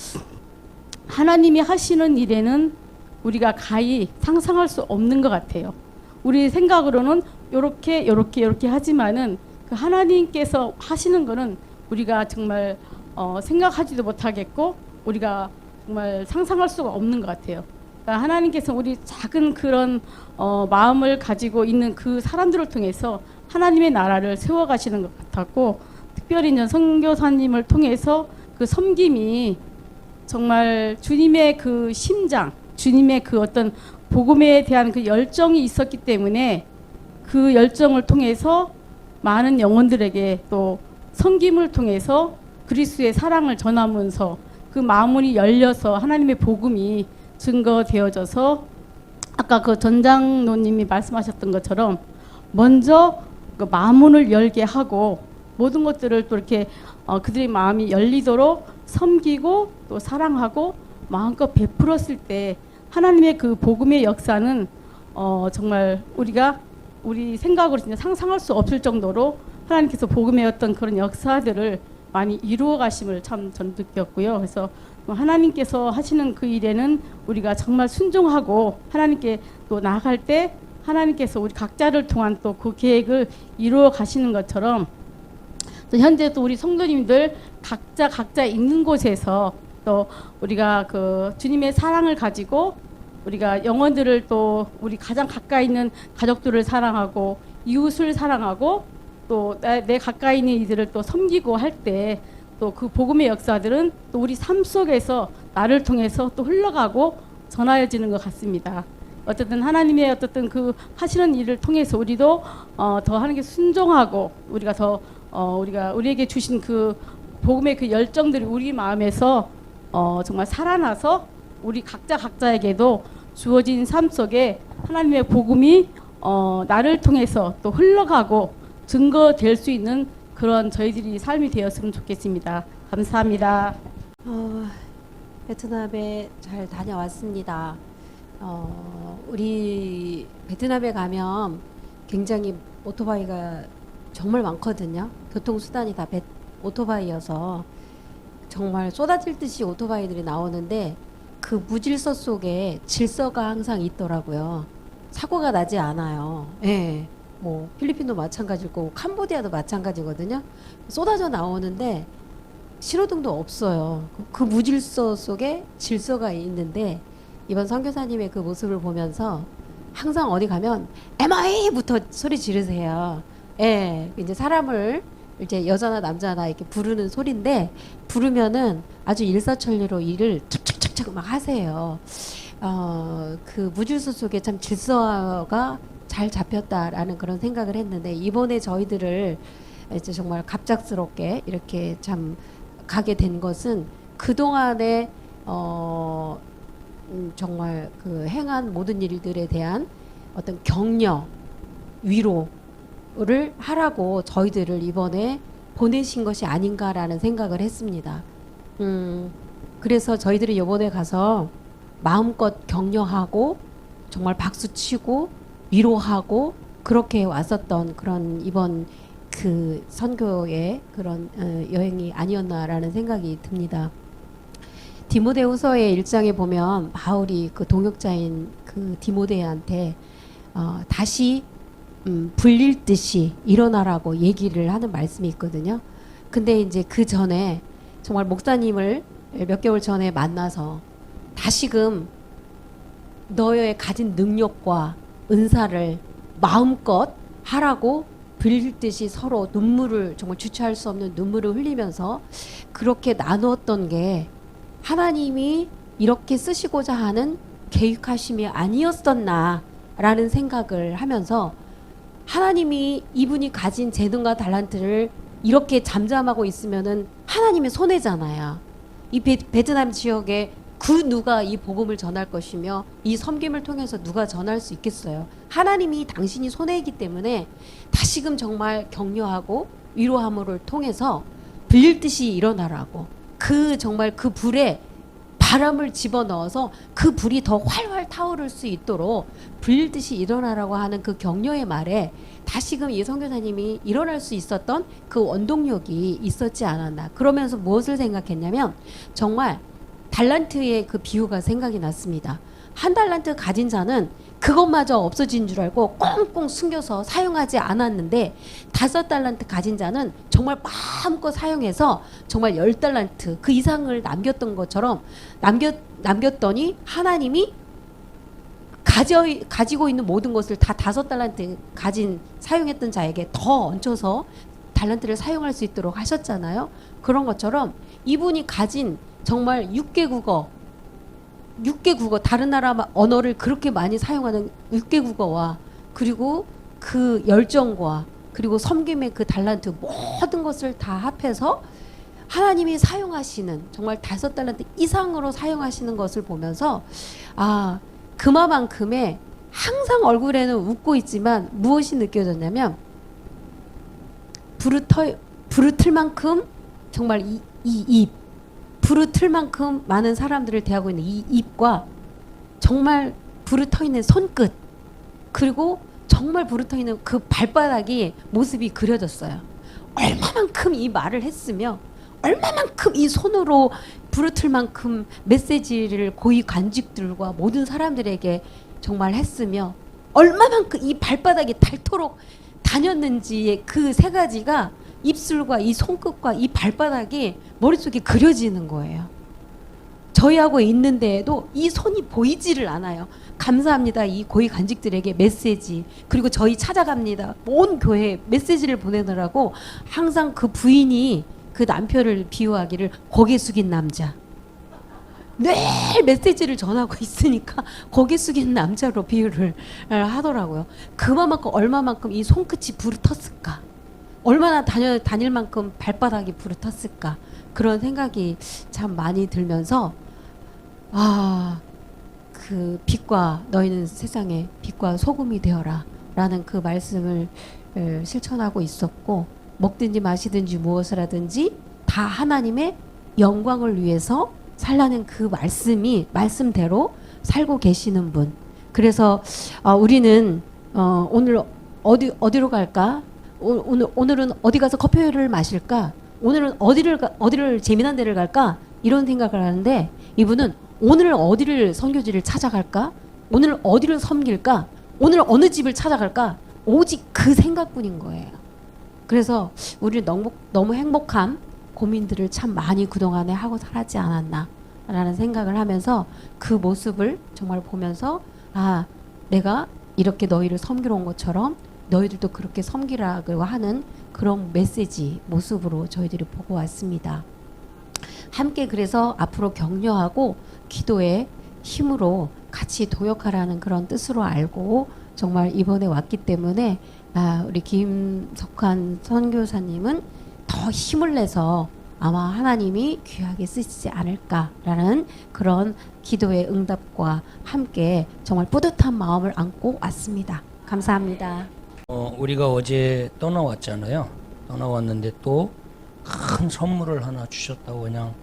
하나님이 하시는 일에는 우리가 가히 상상할 수 없는 것 같아요. 우리 생각으로는 요렇게 하지만은 그 하나님께서 하시는 거는 우리가 정말 생각하지도 못하겠고 우리가 정말 상상할 수가 없는 것 같아요. 그러니까 하나님께서 우리 작은 그런 마음을 가지고 있는 그 사람들을 통해서 하나님의 나라를 세워가시는 것 같았고 특별히 선교사님을 통해서 그 섬김이 정말 주님의 그 심장, 주님의 그 어떤 복음에 대한 그 열정이 있었기 때문에 그 열정을 통해서 많은 영혼들에게 또 섬김을 통해서 그리스도의 사랑을 전하면서 그 마음문이 열려서 하나님의 복음이 증거되어져서 아까 그 전장로님이 말씀하셨던 것처럼 먼저 그 마음문을 열게 하고 모든 것들을 또 이렇게 그들의 마음이 열리도록 섬기고 또 사랑하고 마음껏 베풀었을 때 하나님의 그 복음의 역사는 정말 우리 생각으로 진짜 상상할 수 없을 정도로 하나님께서 복음의 어떤 그런 역사들을 많이 이루어 가심을 참 저는 느꼈고요. 그래서 하나님께서 하시는 그 일에는 우리가 정말 순종하고 하나님께 또 나아갈 때 하나님께서 우리 각자를 통한 또 그 계획을 이루어 가시는 것처럼 또 현재 또 우리 성도님들 각자 있는 곳에서 또 우리가 그 주님의 사랑을 가지고 우리가 영혼들을 또 우리 가장 가까이 있는 가족들을 사랑하고 이웃을 사랑하고 또 내 가까이 있는 이들을 또 섬기고 할 때 또 그 복음의 역사들은 또 우리 삶 속에서 나를 통해서 또 흘러가고 전하여지는 것 같습니다. 어쨌든 하나님의 어쨌든 그 하시는 일을 통해서 우리도 더 하나님께 순종하고 우리가 더 우리에게 주신 그 복음의 그 열정들이 우리 마음에서 정말 살아나서 우리 각자에게도 주어진 삶 속에 하나님의 복음이 나를 통해서 또 흘러가고 증거될 수 있는 그런 저희들이 삶이 되었으면 좋겠습니다. 감사합니다. 베트남에 잘 다녀왔습니다. 우리 베트남에 가면 굉장히 오토바이가 정말 많거든요. 교통수단이 다 오토바이여서 정말 쏟아질 듯이 오토바이들이 나오는데 그 무질서 속에 질서가 항상 있더라고요. 사고가 나지 않아요. 예. 뭐 필리핀도 마찬가지고 캄보디아도 마찬가지거든요. 쏟아져 나오는데 신호등도 없어요. 그 무질서 속에 질서가 있는데 이번 선교사님의 그 모습을 보면서 항상 어디 가면 MI부터 소리 지르세요. 예, 이제 사람을 이제 여자나 남자나 이렇게 부르는 소리인데 부르면은 아주 일사천리로 일을 착착착착 막 하세요. 그 무질서 속에 참 질서가 잘 잡혔다라는 그런 생각을 했는데 이번에 저희들을 이제 정말 갑작스럽게 이렇게 참 가게 된 것은 그동안에 정말 그 행한 모든 일들에 대한 어떤 격려, 위로를 하라고 저희들을 이번에 보내신 것이 아닌가라는 생각을 했습니다. 그래서 저희들이 이번에 가서 마음껏 격려하고 정말 박수치고 위로하고 그렇게 왔었던 그런 이번 그 선교의 그런 여행이 아니었나라는 생각이 듭니다. 디모데후서의 1장에 보면 바울이 그 동역자인 그 디모데한테 다시 불릴 듯이 일어나라고 얘기를 하는 말씀이 있거든요. 근데 이제 그 전에 정말 목사님을 몇 개월 전에 만나서 다시금 너의 가진 능력과 은사를 마음껏 하라고 빌릴 듯이 서로 눈물을 정말 주체할 수 없는 눈물을 흘리면서 그렇게 나누었던 게 하나님이 이렇게 쓰시고자 하는 계획하심이 아니었었나라는 생각을 하면서 하나님이 이분이 가진 재능과 달란트를 이렇게 잠잠하고 있으면은 하나님의 손해잖아요. 이 베트남 지역에 그 누가 이 복음을 전할 것이며 이 섬김을 통해서 누가 전할 수 있겠어요. 하나님이 당신이 손해이기 때문에 다시금 정말 격려하고 위로함을 통해서 불릴 듯이 일어나라고 그 정말 그 불에 바람을 집어넣어서 그 불이 더 활활 타오를 수 있도록 불릴 듯이 일어나라고 하는 그 격려의 말에 다시금 이 선교사님이 일어날 수 있었던 그 원동력이 있었지 않았나. 그러면서 무엇을 생각했냐면 정말 달란트의 그 비유가 생각이 났습니다. 한 달란트 가진 자는 그것마저 없어진 줄 알고 꽁꽁 숨겨서 사용하지 않았는데 5달란트 가진 자는 정말 마음껏 사용해서 정말 10달란트 그 이상을 남겼던 것처럼 남겼더니 하나님이 가지고 있는 모든 것을 다 5달란트 가진 사용했던 자에게 더 얹혀서 달란트를 사용할 수 있도록 하셨잖아요. 그런 것처럼 이분이 가진 정말 6개 국어 다른 나라 언어를 그렇게 많이 사용하는 6개 국어와 그리고 그 열정과 그리고 섬김의 그 달란트 모든 것을 다 합해서 하나님이 사용하시는 정말 5달란트 이상으로 사용하시는 것을 보면서 아 그만큼의 항상 얼굴에는 웃고 있지만 무엇이 느껴졌냐면 부르틀 만큼 정말 이 입, 부르틀 만큼 많은 사람들을 대하고 있는 이 입과 정말 부르터 있는 손끝, 그리고 정말 부르터 있는 그 발바닥이 모습이 그려졌어요. 얼마만큼 이 말을 했으며 얼마만큼 이 손으로 부르틀 만큼 메시지를 고위 관직들과 모든 사람들에게 정말 했으며 얼마만큼 이 발바닥이 닳도록 다녔는지의 그 세 가지가 입술과 이 손끝과 이 발바닥이 머릿속에 그려지는 거예요. 저희하고 있는데에도 이 손이 보이지를 않아요. 감사합니다. 이 고위 관직들에게 메시지, 그리고 저희 찾아갑니다. 온 교회에 메시지를 보내느라고 항상 그 부인이 그 남편을 비유하기를 고개 숙인 남자. 매일 메시지를 전하고 있으니까 고개 숙인 남자로 비유를 하더라고요. 그만큼 얼마만큼 이 손끝이 부르텄을까, 얼마나 다닐 만큼 발바닥이 부르텄을까, 그런 생각이 참 많이 들면서 그 빛과 너희는 세상에 빛과 소금이 되어라 라는 그 말씀을 실천하고 있었고, 먹든지 마시든지 무엇을 하든지 다 하나님의 영광을 위해서 살라는 그 말씀이 말씀대로 살고 계시는 분. 그래서 우리는 오늘 어디로 갈까? 오늘은 어디 가서 커피를 마실까? 오늘은 어디를 재미난 데를 갈까? 이런 생각을 하는데, 이분은 오늘 어디를 선교지를 찾아갈까? 오늘 어디를 섬길까? 오늘 어느 집을 찾아갈까? 오직 그 생각뿐인 거예요. 그래서 우리는 너무 행복한 고민들을 참 많이 그동안에 하고 살았지 않았나 라는 생각을 하면서 그 모습을 정말 보면서 내가 이렇게 너희를 섬기러 온 것처럼 너희들도 그렇게 섬기라고 하는 그런 메시지 모습으로 저희들이 보고 왔습니다. 함께 그래서 앞으로 격려하고 기도의 힘으로 같이 도역하라는 그런 뜻으로 알고 정말 이번에 왔기 때문에 우리 김석환 선교사님은 더 힘을 내서 아마 하나님이 귀하게 쓰시지 않을까라는 그런 기도의 응답과 함께 정말 뿌듯한 마음을 안고 왔습니다. 감사합니다. 우리가 어제 떠나왔잖아요. 떠나왔는데 또 큰 선물을 하나 주셨다고 그냥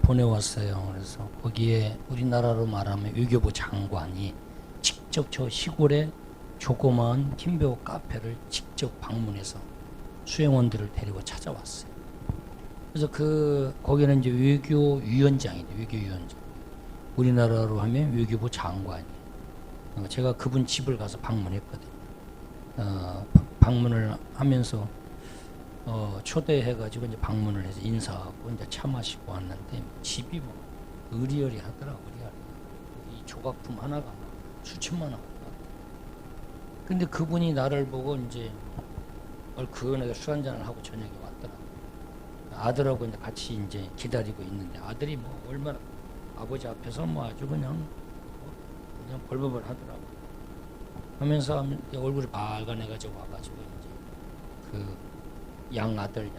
보내왔어요. 그래서 거기에 우리나라로 말하면 외교부 장관이 직접 저 시골에 조그마한 김배우 카페를 직접 방문해서 수행원들을 데리고 찾아왔어요. 그래서 거기는 이제 외교위원장이에요. 외교위원장. 우리나라로 하면 외교부 장관이. 제가 그분 집을 가서 방문했거든요. 방문을 하면서 초대해가지고 이제 방문을 해서 인사하고 이제 차 마시고 왔는데 집이 뭐 의리여리 하더라고. 이 조각품 하나가 수천만 원. 근데 그분이 나를 보고 이제 그은하게 술 한잔을 하고 저녁에 왔더라고. 아들하고 이제 같이 이제 기다리고 있는데 아들이 뭐 얼마나 아버지 앞에서 뭐 아주 그냥 벌벌벌 하더라고. 하면서 얼굴이 빨간해가지고 와가지고 이제 그 양아들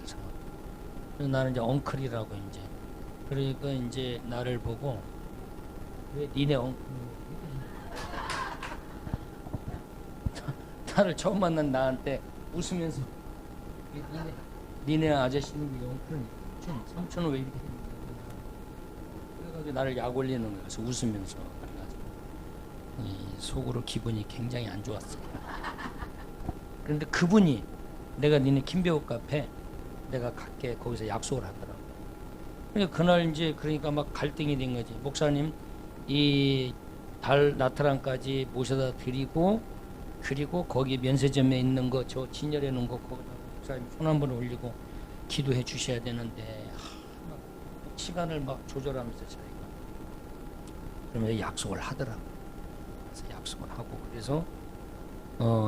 생각. 그래서 나는 이제 엉클이라고 이제, 그러니까 이제 나를 보고 왜 니네 엉클 나를 처음 만난 나한테 웃으면서 니네 아저씨는 엉클은 삼촌은 왜 이렇게 했냐. 그래가지고 나를 약 올리는 거야. 그래서 웃으면서 그래가지고 속으로 기분이 굉장히 안 좋았어요. 그런데 그분이 내가 니네 김배우 카페 내가 갈게 거기서 약속을 하더라고. 그러니까 그날 이제 그러니까 막 갈등이 된 거지. 목사님 이 달 나트랑까지 모셔다 드리고, 그리고 거기 면세점에 있는 거 저 진열해 놓은 거 거기다 목사님 손 한번 올리고 기도해 주셔야 되는데 막 시간을 막 조절하면서 자기가 그러면 약속을 하더라고. 그래서 약속을 하고 그래서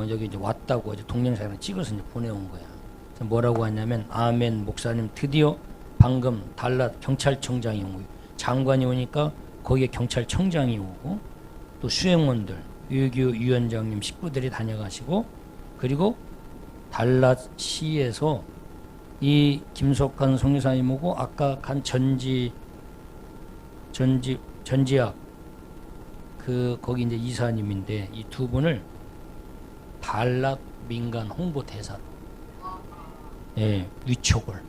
여기 이제 왔다고 이제 동영상을 찍어서 이제 보내온 거야. 그래서 뭐라고 하냐면 아멘 목사님 드디어 방금 달랏 경찰청장이 오고 장관이 오니까 거기에 경찰청장이 오고 또 수행원들 외교위원장님 식구들이 다녀가시고, 그리고 달랏시에서 이 김석환 선교사님 오고 아까 간 전지학 거기 이제 이사님인데 이 두 분을 달랏 민간 홍보 대사로 위촉을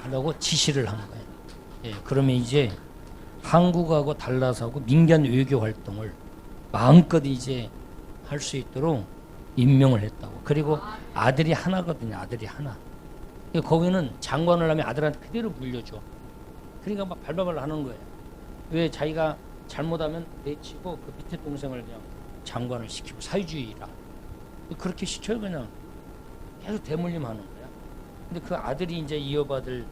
하라고 지시를 한 거예요. 그러면 이제 한국하고 달랏하고 민간 외교 활동을 마음껏 이제 할 수 있도록 임명을 했다고. 그리고 아들이 하나거든요. 아들이 하나. 거기는 장관을 하면 아들한테 그대로 물려줘. 그러니까 막 발발발 하는 거예요. 왜 자기가 잘못하면 내치고 그 밑에 동생을 그냥 장관을 시키고 사회주의라. 그렇게 시켜요. 그냥 계속 대물림하는 거야. 근데 그 아들이 이제 이어받을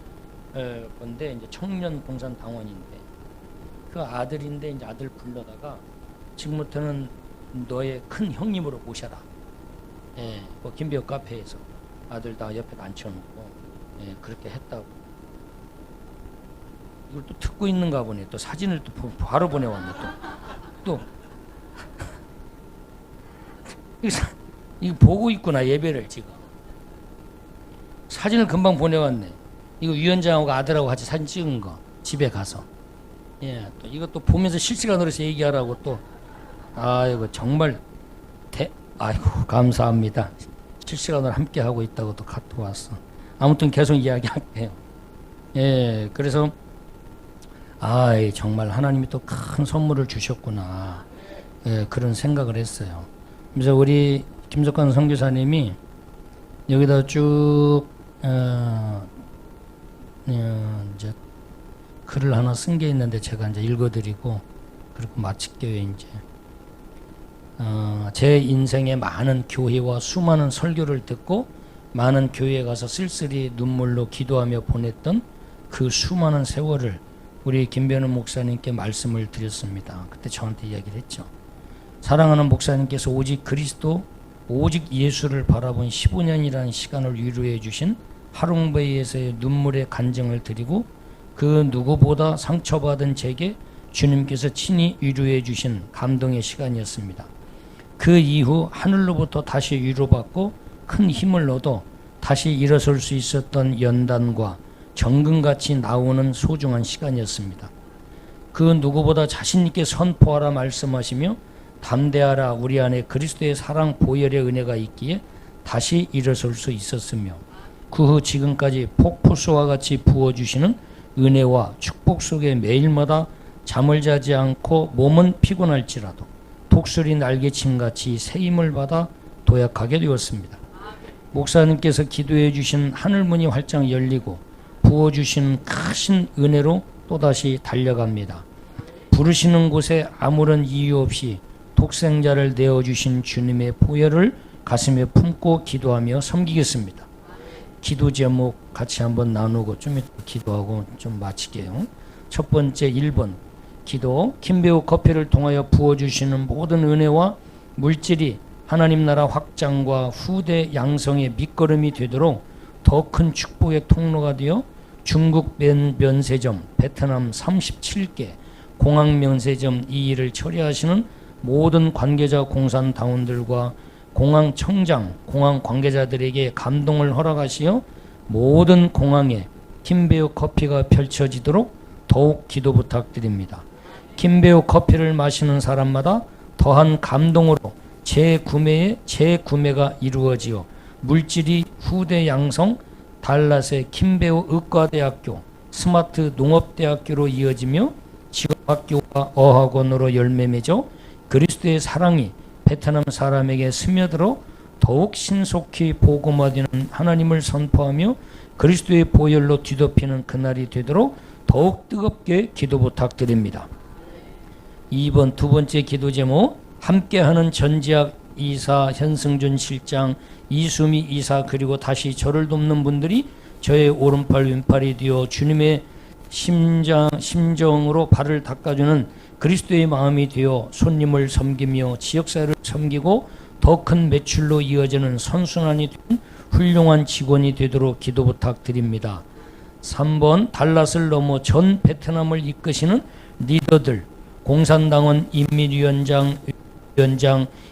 건데 이제 청년 공산당원인데 그 아들인데 이제 아들 불러다가 지금부터는 너의 큰 형님으로 모셔라. 그 김배우 카페에서 아들 다 옆에 앉혀놓고 그렇게 했다고. 이걸 또 듣고 있는가 보네. 또 사진을 또 바로 보내왔네. 또 이거 보고 있구나. 예배를 지금 사진을 금방 보내왔네. 이거 위원장하고 아들하고 같이 사진 찍은 거 집에 가서. 또 이것도 보면서 실시간으로 얘기하라고 또. 아이고 정말 아이고 감사합니다. 실시간으로 함께 하고 있다고 또 카톡 왔어. 아무튼 계속 이야기할게요. 그래서 정말 하나님이 또 큰 선물을 주셨구나. 그런 생각을 했어요. 그래서 우리 김석관 선교사님이 여기다 쭉 이제 글을 하나 쓴 게 있는데 제가 이제 읽어드리고 그리고 마칠게요. 이제 제 인생의 많은 교회와 수많은 설교를 듣고 많은 교회에 가서 쓸쓸히 눈물로 기도하며 보냈던 그 수많은 세월을 우리 김변우 목사님께 말씀을 드렸습니다. 그때 저한테 이야기를 했죠. 사랑하는 목사님께서 오직 그리스도, 오직 예수를 바라본 15년이라는 시간을 위로해 주신 하롱베이에서의 눈물의 간증을 드리고 그 누구보다 상처받은 제게 주님께서 친히 위로해 주신 감동의 시간이었습니다. 그 이후 하늘로부터 다시 위로받고 큰 힘을 얻어 다시 일어설 수 있었던 연단과 정금같이 나오는 소중한 시간이었습니다. 그 누구보다 자신 있게 선포하라 말씀하시며 담대하라 우리 안에 그리스도의 사랑 보혈의 은혜가 있기에 다시 일어설 수 있었으며 그 후 지금까지 폭포수와 같이 부어주시는 은혜와 축복 속에 매일마다 잠을 자지 않고 몸은 피곤할지라도 독수리 날개침같이 새 힘을 받아 도약하게 되었습니다. 목사님께서 기도해 주신 하늘문이 활짝 열리고 부어주신 크신 은혜로 또다시 달려갑니다. 부르시는 곳에 아무런 이유 없이 독생자를 내어주신 주님의 보혈을 가슴에 품고 기도하며 섬기겠습니다. 기도 제목 같이 한번 나누고 좀 이따 기도하고 좀 마칠게요. 첫 번째 1번 기도. 김배우 커피를 통하여 부어주시는 모든 은혜와 물질이 하나님 나라 확장과 후대 양성의 밑거름이 되도록 더 큰 축복의 통로가 되어 중국 면세점, 베트남 37개, 공항 면세점 이 일을 처리하시는 모든 관계자 공산당원들과 공항 청장, 공항 관계자들에게 감동을 허락하시어 모든 공항에 김배우 커피가 펼쳐지도록 더욱 기도 부탁드립니다. 김배우 커피를 마시는 사람마다 더한 감동으로 재구매가 이루어지어 물질이 후대 양성, 달랏의 김배우 의과대학교, 스마트 농업대학교로 이어지며 직업학교와 어학원으로 열매 맺어 그리스도의 사랑이 베트남 사람에게 스며들어 더욱 신속히 복음화되는 하나님을 선포하며 그리스도의 보혈로 뒤덮이는 그날이 되도록 더욱 뜨겁게 기도 부탁드립니다. 2번 두 번째 기도 제목 함께하는 전지학 이사, 현승준 실장, 이수미 이사 그리고 다시 저를 돕는 분들이 저의 오른팔 왼팔이 되어 주님의 심정으로 발을 닦아주는 그리스도의 마음이 되어 손님을 섬기며 지역사회를 섬기고 더 큰 매출로 이어지는 선순환이 된 훌륭한 직원이 되도록 기도 부탁드립니다. 3번 달랏을 넘어 전 베트남을 이끄시는 리더들, 공산당원 인민위원장,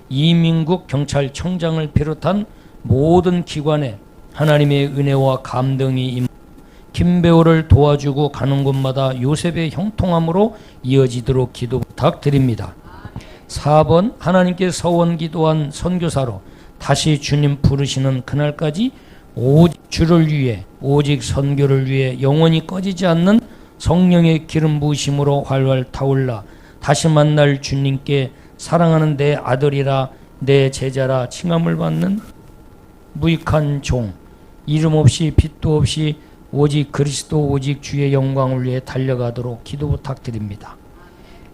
이민국 경찰청장을 비롯한 모든 기관에 하나님의 은혜와 감동이 임하 김배우를 도와주고 가는 곳마다 요셉의 형통함으로 이어지도록 기도 부탁드립니다. 4번 하나님께 서원 기도한 선교사로 다시 주님 부르시는 그날까지 오직 주를 위해 오직 선교를 위해 영원히 꺼지지 않는 성령의 기름 부으심으로 활활 타올라 다시 만날 주님께 사랑하는 내 아들이라 내 제자라 칭함을 받는 무익한 종, 이름 없이 빛도 없이 오직 그리스도 오직 주의 영광을 위해 달려가도록 기도 부탁드립니다.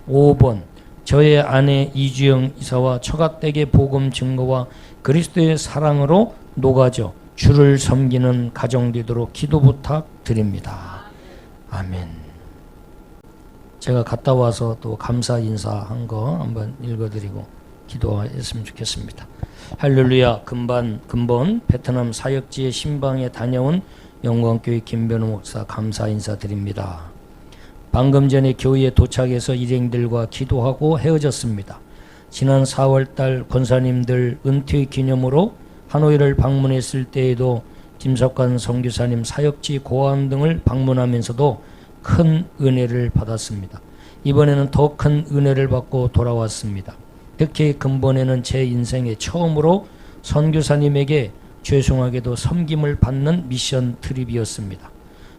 5번 저의 아내 이주영 이사와 처갓댁의 복음 증거와 그리스도의 사랑으로 녹아져 주를 섬기는 가정 되도록 기도 부탁드립니다. 아멘. 제가 갔다 와서 또 감사 인사한 거 한번 읽어드리고 기도했으면 좋겠습니다. 할렐루야. 근본 베트남 사역지의 신방에 다녀온 영광교회 김변호 목사 감사 인사드립니다. 방금 전에 교회에 도착해서 일행들과 기도하고 헤어졌습니다. 지난 4월달 권사님들 은퇴 기념으로 하노이를 방문했을 때에도 김석관 선교사님 사역지 고아원 등을 방문하면서도 큰 은혜를 받았습니다. 이번에는 더 큰 은혜를 받고 돌아왔습니다. 특히 근본에는 제 인생에 처음으로 선교사님에게 죄송하게도 섬김을 받는 미션 트립이었습니다.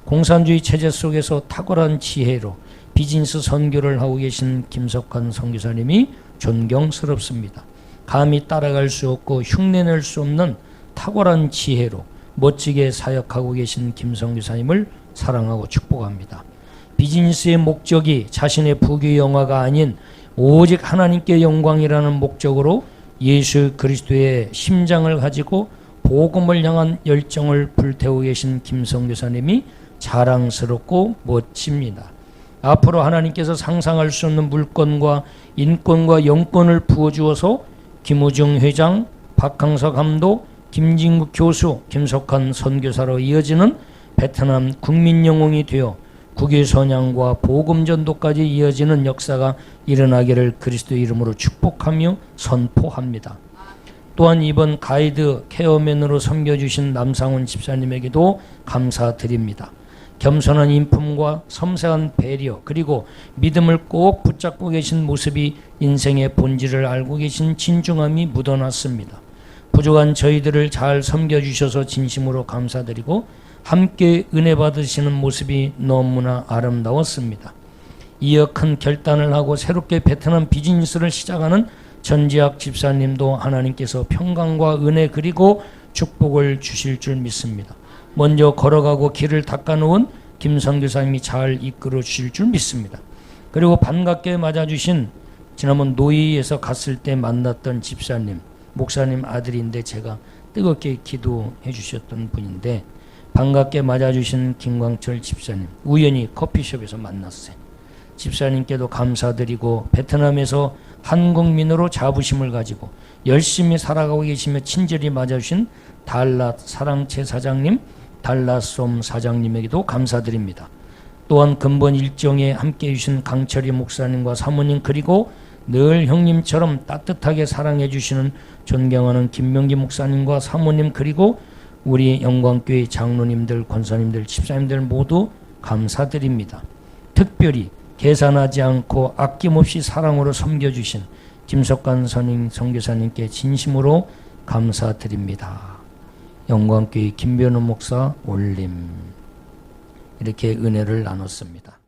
공산주의 체제 속에서 탁월한 지혜로 비즈니스 선교를 하고 계신 김석환 선교사님이 존경스럽습니다. 감히 따라갈 수 없고 흉내낼 수 없는 탁월한 지혜로 멋지게 사역하고 계신 김 선교사님을 사랑하고 축복합니다. 비즈니스의 목적이 자신의 부귀 영화가 아닌 오직 하나님께 영광이라는 목적으로 예수 그리스도의 심장을 가지고 복음을 향한 열정을 불태우고 계신 김 선교사님이 자랑스럽고 멋집니다. 앞으로 하나님께서 상상할 수 없는 물권과 인권과 영권을 부어주어서 김우중 회장, 박항서 감독, 김진국 교수, 김석환 선교사로 이어지는 베트남 국민 영웅이 되어 국외 선양과 복음 전도까지 이어지는 역사가 일어나기를 그리스도 이름으로 축복하며 선포합니다. 또한 이번 가이드 케어맨으로 섬겨주신 남상훈 집사님에게도 감사드립니다. 겸손한 인품과 섬세한 배려 그리고 믿음을 꼭 붙잡고 계신 모습이 인생의 본질을 알고 계신 진중함이 묻어났습니다. 부족한 저희들을 잘 섬겨주셔서 진심으로 감사드리고 함께 은혜 받으시는 모습이 너무나 아름다웠습니다. 이어 큰 결단을 하고 새롭게 베트남 비즈니스를 시작하는 전지학 집사님도 하나님께서 평강과 은혜 그리고 축복을 주실 줄 믿습니다. 먼저 걸어가고 길을 닦아놓은 김 선교사님이 잘 이끌어 주실 줄 믿습니다. 그리고 반갑게 맞아주신 지난번 노이에서 갔을 때 만났던 집사님, 목사님 아들인데 제가 뜨겁게 기도해 주셨던 분인데 반갑게 맞아주신 김광철 집사님, 우연히 커피숍에서 만났어요. 집사님께도 감사드리고 베트남에서 한국민으로 자부심을 가지고 열심히 살아가고 계시며 친절히 맞아주신 달랏 사랑채 사장님, 달랏솜 사장님에게도 감사드립니다. 또한 근본 일정에 함께해 주신 강철희 목사님과 사모님 그리고 늘 형님처럼 따뜻하게 사랑해 주시는 존경하는 김명기 목사님과 사모님 그리고 우리 영광교회 장로님들, 권사님들, 집사님들 모두 감사드립니다. 특별히 계산하지 않고 아낌없이 사랑으로 섬겨주신 김석관 선교사님께 진심으로 감사드립니다. 영광교회 김변호 목사 올림 이렇게 은혜를 나눴습니다.